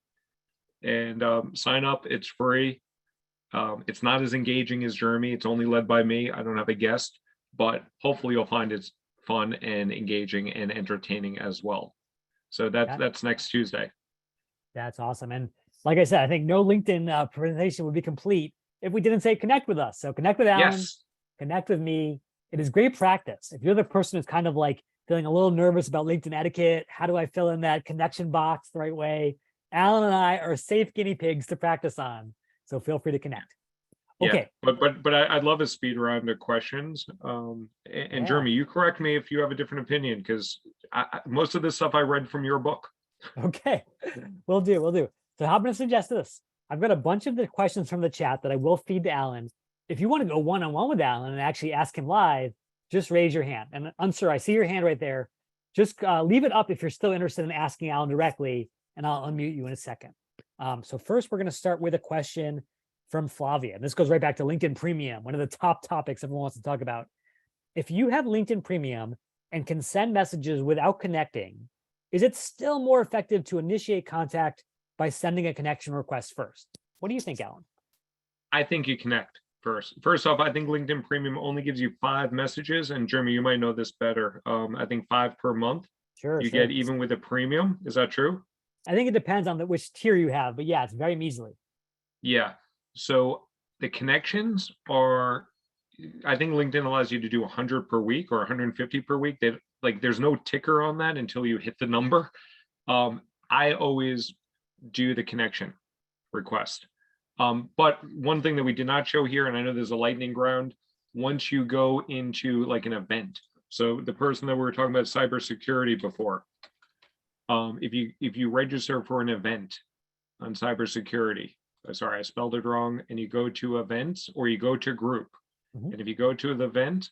And sign up. It's free. It's not as engaging as Jeremy. It's only led by me. I don't have a guest, but hopefully you'll find it's fun and engaging and entertaining as well. So that's next Tuesday. That's awesome. And like I said, I think no LinkedIn presentation would be complete if we didn't say connect with us. So connect with Alan, connect with me. It is great practice. If you're the person who's kind of like feeling a little nervous about LinkedIn etiquette, how do I fill in that connection box the right way? Alan and I are safe guinea pigs to practice on. So feel free to connect. Okay. Yeah, but I'd love a speed round of questions. And Jeremy, you correct me if you have a different opinion, because most of this stuff I read from your book. Okay, we'll do. So how I'm going to suggest this. I've got a bunch of the questions from the chat that I will feed to Alan. If you want to go one-on-one with Alan and actually ask him live, just raise your hand. And Unsur, I see your hand right there. Just leave it up if you're still interested in asking Alan directly, and I'll unmute you in a second. So first, we're going to start with a question from Flavia. And this goes right back to LinkedIn Premium, one of the top topics everyone wants to talk about. If you have LinkedIn Premium and can send messages without connecting, is it still more effective to initiate contact by sending a connection request first? What do you think, Alan? I think you connect first. First off, I think LinkedIn Premium only gives you 5 messages. And Jeremy, you might know this better. I think 5 per month. Sure. You get even with a premium. Is that true? I think it depends on which tier you have, but yeah, it's very measly. Yeah. So the connections are, I think LinkedIn allows you to do 100 per week or 150 per week. There's no ticker on that until you hit the number. I always do the connection request. But one thing that we did not show here, and I know there's a lightning round, once you go into like an event. So the person that we were talking about cybersecurity before, if you register for an event on cybersecurity, sorry, I spelled it wrong, and you go to events or you go to group, and if you go to the event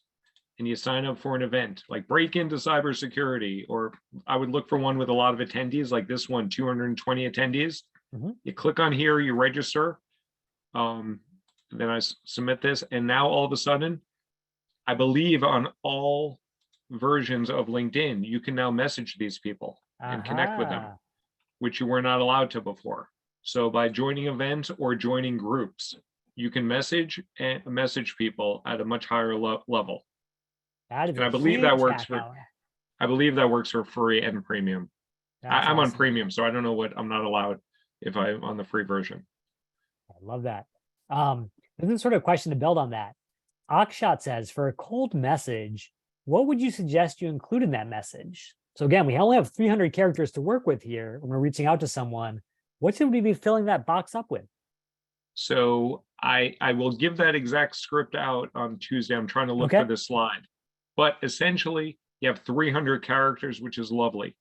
and you sign up for an event, like break into cybersecurity, or I would look for one with a lot of attendees, like this one, 220 attendees. You click on here, you register, then I submit this, and now all of a sudden, I believe on all versions of LinkedIn, you can now message these people and connect with them, which you were not allowed to before. So by joining events or joining groups, you can message people at a much higher level. And I believe that works for free and premium. I'm on premium, so I don't know what I'm not allowed if I'm on the free version. I love that. This is sort of a question to build on that. Akshat says, for a cold message, what would you suggest you include in that message? So again, we only have 300 characters to work with here when we're reaching out to someone. What should we be filling that box up with? So I will give that exact script out on Tuesday. I'm trying to look Okay. for this slide. But essentially, you have 300 characters, which is lovely.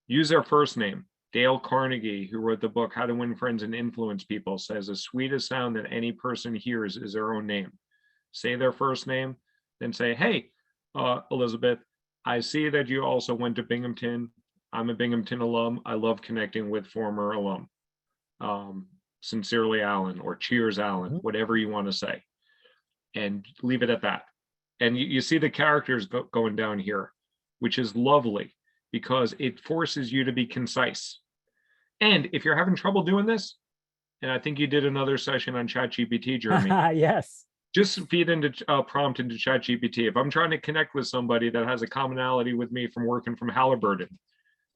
Use their first name. Dale Carnegie, who wrote the book How to Win Friends and Influence People, says the sweetest sound that any person hears is their own name. Say their first name, then say, hey, Elizabeth, I see that you also went to Binghamton. I'm a Binghamton alum. I love connecting with former alum. Sincerely, Alan, or cheers, Alan, whatever you want to say. And leave it at that. And you see the characters going down here, which is lovely because it forces you to be concise. And if you're having trouble doing this, and I think you did another session on ChatGPT, Jeremy. Yes. Just feed into prompt into ChatGPT. If I'm trying to connect with somebody that has a commonality with me from working from Halliburton,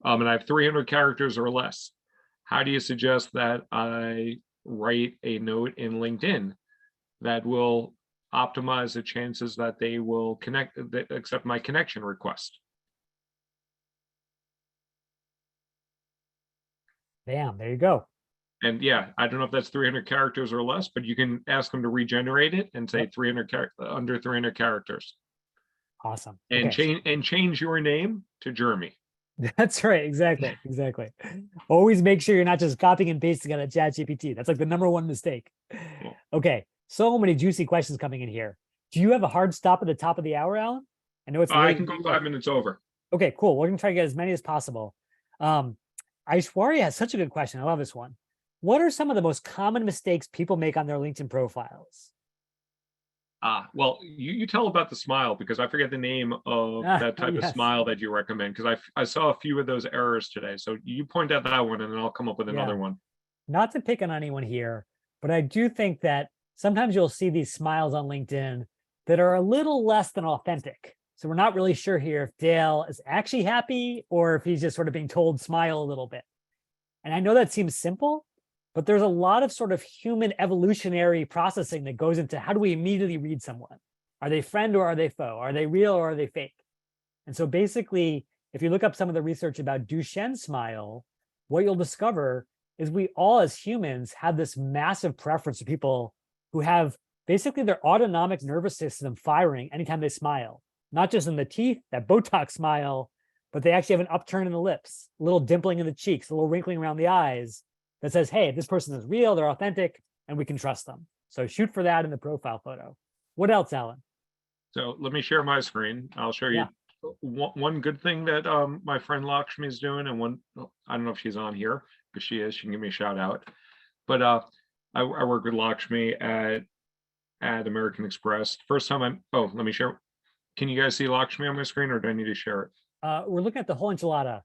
and I have 300 characters or less, how do you suggest that I write a note in LinkedIn that will optimize the chances that they will accept my connection request? Bam, there you go. And yeah, I don't know if that's 300 characters or less, but you can ask them to regenerate it and say 300 under 300 characters. Awesome. And Okay. change your name to Jeremy. That's right. Exactly. Exactly. Always make sure you're not just copying and pasting on a ChatGPT. That's like the #1 mistake. Okay. So many juicy questions coming in here. Do you have a hard stop at the top of the hour, Alan? I know it's I late. can go 5 minutes over. Okay, cool. We're gonna try to get as many as possible. Aishwarya has such a good question. I love this one. What are some of the most common mistakes people make on their LinkedIn profiles? Well, you tell about the smile because I forget the name of that type of Yes. smile that you recommend because I saw a few of those errors today. So you point out that one and then I'll come up with another one. Not to pick on anyone here, but I do think that sometimes you'll see these smiles on LinkedIn that are a little less than authentic. So we're not really sure here if Dale is actually happy or if he's just sort of being told smile a little bit. And I know that seems simple, but there's a lot of sort of human evolutionary processing that goes into how do we immediately read someone? Are they friend or are they foe? Are they real or are they fake? And so basically, if you look up some of the research about Duchenne's smile, what you'll discover is we all as humans have this massive preference for people who have basically their autonomic nervous system firing anytime they smile, not just in the teeth, that Botox smile, but they actually have an upturn in the lips, a little dimpling in the cheeks, a little wrinkling around the eyes that says, hey, this person is real, they're authentic, and we can trust them. So shoot for that in the profile photo. What else, Alan? So let me share my screen. I'll show you one good thing that my friend Lakshmi is doing, and one, I don't know if she's on here. If she is, she can give me a shout out. But I work with Lakshmi at American Express. First time let me share. Can you guys see Lakshmi on my screen or do I need to share it? We're looking at the whole enchilada.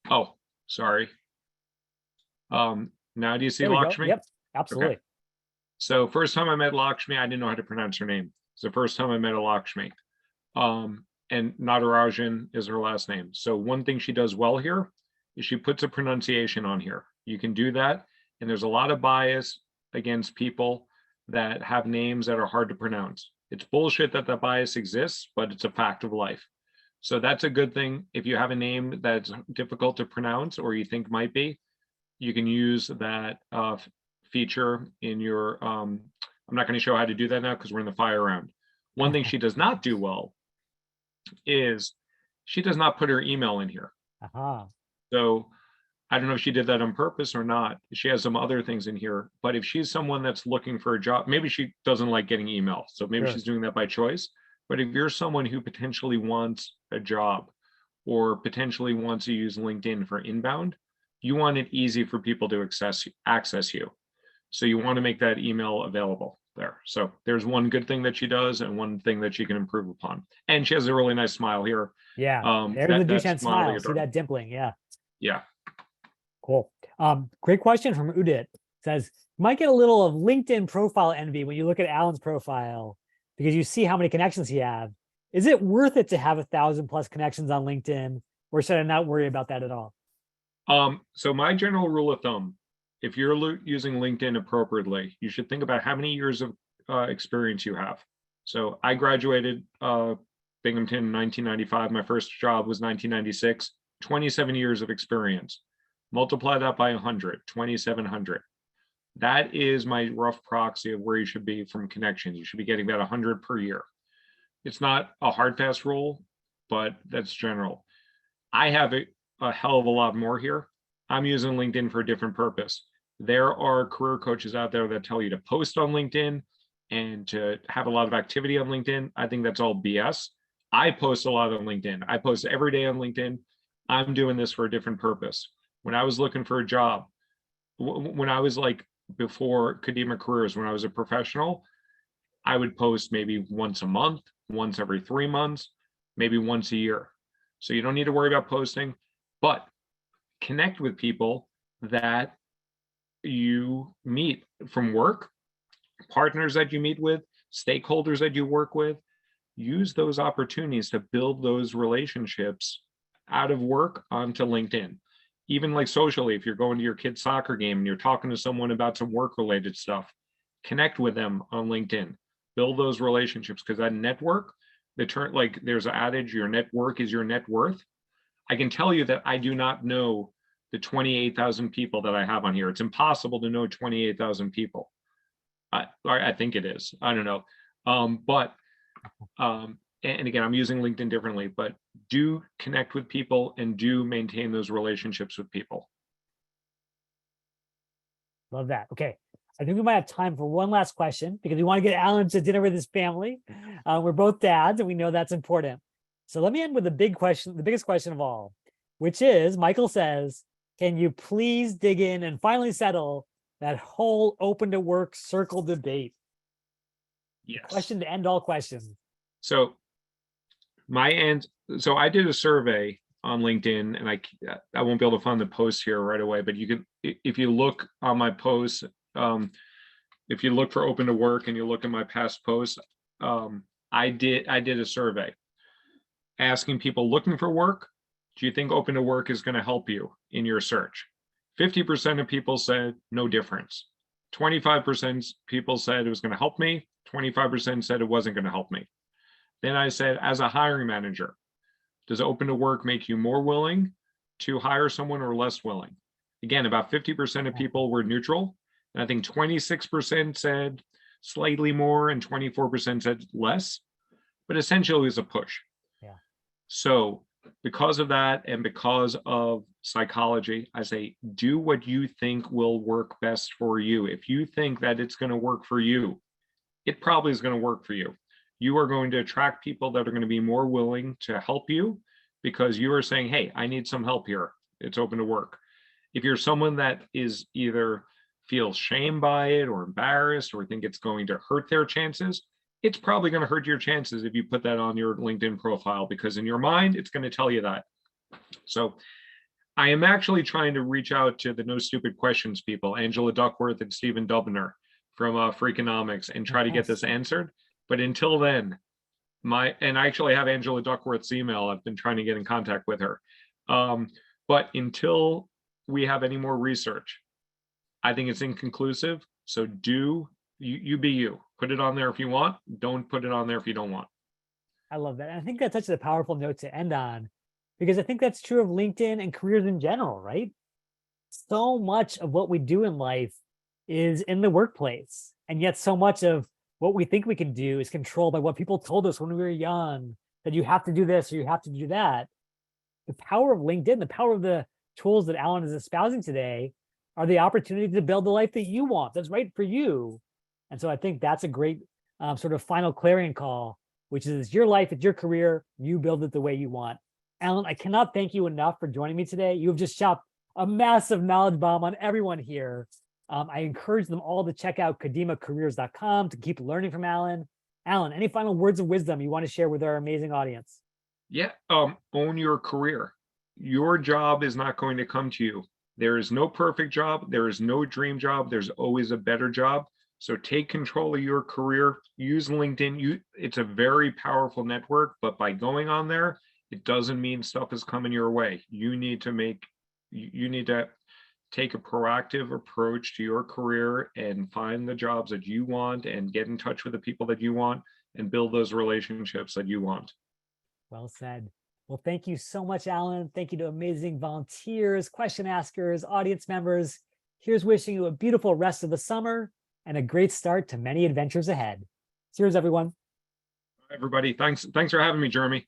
Oh, sorry. Now do you see Lakshmi? Yep, absolutely. Okay. So first time I met Lakshmi, I didn't know how to pronounce her name. It's the first time I met a Lakshmi. And Natarajan is her last name. So one thing she does well here is she puts a pronunciation on here. You can do that. And there's a lot of bias against people that have names that are hard to pronounce. It's bullshit that that bias exists, but it's a fact of life. So that's a good thing. If you have a name that's difficult to pronounce or you think might be, you can use that feature in your, I'm not going to show how to do that now because we're in the fire round. One thing she does not do well is she does not put her email in here. So I don't know if she did that on purpose or not. She has some other things in here, but if she's someone that's looking for a job, maybe she doesn't like getting email. So maybe she's doing that by choice. But if you're someone who potentially wants a job or potentially wants to use LinkedIn for inbound, you want it easy for people to access you. So you want to make that email available there. So there's one good thing that she does and one thing that she can improve upon. And she has a really nice smile here. Yeah, there's the Duchenne smile. See that dimpling? Yeah. Yeah. Cool. Great question from Udit. It says, you might get a little of LinkedIn profile envy when you look at Alan's profile because you see how many connections he have. Is it worth it to have 1,000+ connections on LinkedIn, or should I not worry about that at all? So my general rule of thumb, if you're using LinkedIn appropriately, you should think about how many years of experience you have. So I graduated Binghamton in 1995. My first job was 1996, 27 years of experience. Multiply that by 100, 2,700. That is my rough proxy of where you should be from connections. You should be getting about 100 per year. It's not a hard fast rule, but that's general. I have a hell of a lot more here. I'm using LinkedIn for a different purpose. There are career coaches out there that tell you to post on LinkedIn and to have a lot of activity on LinkedIn. I think that's all BS. I post a lot on LinkedIn. I post every day on LinkedIn. I'm doing this for a different purpose. When I was looking for a job, when I was like before Kadima Careers, when I was a professional, I would post maybe once a month, once every 3 months, maybe once a year. So you don't need to worry about posting, but connect with people that you meet from work, partners that you meet with, stakeholders that you work with. Use those opportunities to build those relationships out of work onto LinkedIn. Even like socially, if you're going to your kid's soccer game and you're talking to someone about some work related stuff, connect with them on LinkedIn. Build those relationships, because that network, like there's an adage, your network is your net worth. I can tell you that I do not know the 28,000 people that I have on here. It's impossible to know 28,000 people. I think it is. I don't know. And again, I'm using LinkedIn differently, but do connect with people and do maintain those relationships with people. Love that. Okay. I think we might have time for one last question because we want to get Alan to dinner with his family. We're both dads and we know that's important. So let me end with the big question, the biggest question of all, which is, Michael says, can you please dig in and finally settle that whole open to work circle debate? Yes. Question to end all questions. So so I did a survey on LinkedIn, and I won't be able to find the post here right away, but you can, if you look on my posts, if you look for open to work and you look at my past posts, I did a survey asking people looking for work, do you think open to work is going to help you in your search? 50% of people said no difference. 25% people said it was going to help me. 25% said it wasn't going to help me. Then I said, as a hiring manager, does open to work make you more willing to hire someone or less willing? Again, about 50% of people were neutral. And I think 26% said slightly more and 24% said less, but essentially it was a push. Yeah. So because of that and because of psychology, I say, do what you think will work best for you. If you think that it's going to work for you, it probably is going to work for you. You are going to attract people that are going to be more willing to help you because you are saying, hey, I need some help here. It's open to work. If you're someone that is either feels shame by it or embarrassed or think it's going to hurt their chances, it's probably going to hurt your chances if you put that on your LinkedIn profile, because in your mind, it's going to tell you that. So I am actually trying to reach out to the No Stupid Questions people, Angela Duckworth and Stephen Dubner from Freakonomics, and try to get this answered. But until then, and I actually have Angela Duckworth's email. I've been trying to get in contact with her. But until we have any more research, I think it's inconclusive. So you be you. Put it on there if you want. Don't put it on there if you don't want. I love that. And I think that's such a powerful note to end on, because I think that's true of LinkedIn and careers in general, right? So much of what we do in life is in the workplace. And yet so much of what we think we can do is controlled by what people told us when we were young, that you have to do this or you have to do that. The power of LinkedIn, the power of the tools that Alan is espousing today are the opportunity to build the life that you want, that's right for you. And so I think that's a great sort of final clarion call, which is your life, it's your career, you build it the way you want. Alan, I cannot thank you enough for joining me today. You have just dropped a massive knowledge bomb on everyone here. I encourage them all to check out kadimacareers.com to keep learning from Alan. Alan, any final words of wisdom you want to share with our amazing audience? Yeah, own your career. Your job is not going to come to you. There is no perfect job. There is no dream job. There's always a better job. So take control of your career. Use LinkedIn. It's a very powerful network, but by going on there, it doesn't mean stuff is coming your way. You need to take a proactive approach to your career and find the jobs that you want and get in touch with the people that you want and build those relationships that you want. Well said. Well, thank you so much, Alan. Thank you to amazing volunteers, question askers, audience members Here's wishing you a beautiful rest of the summer and a great start to many adventures ahead. Cheers, everyone. Everybody, thanks for having me, Jeremy.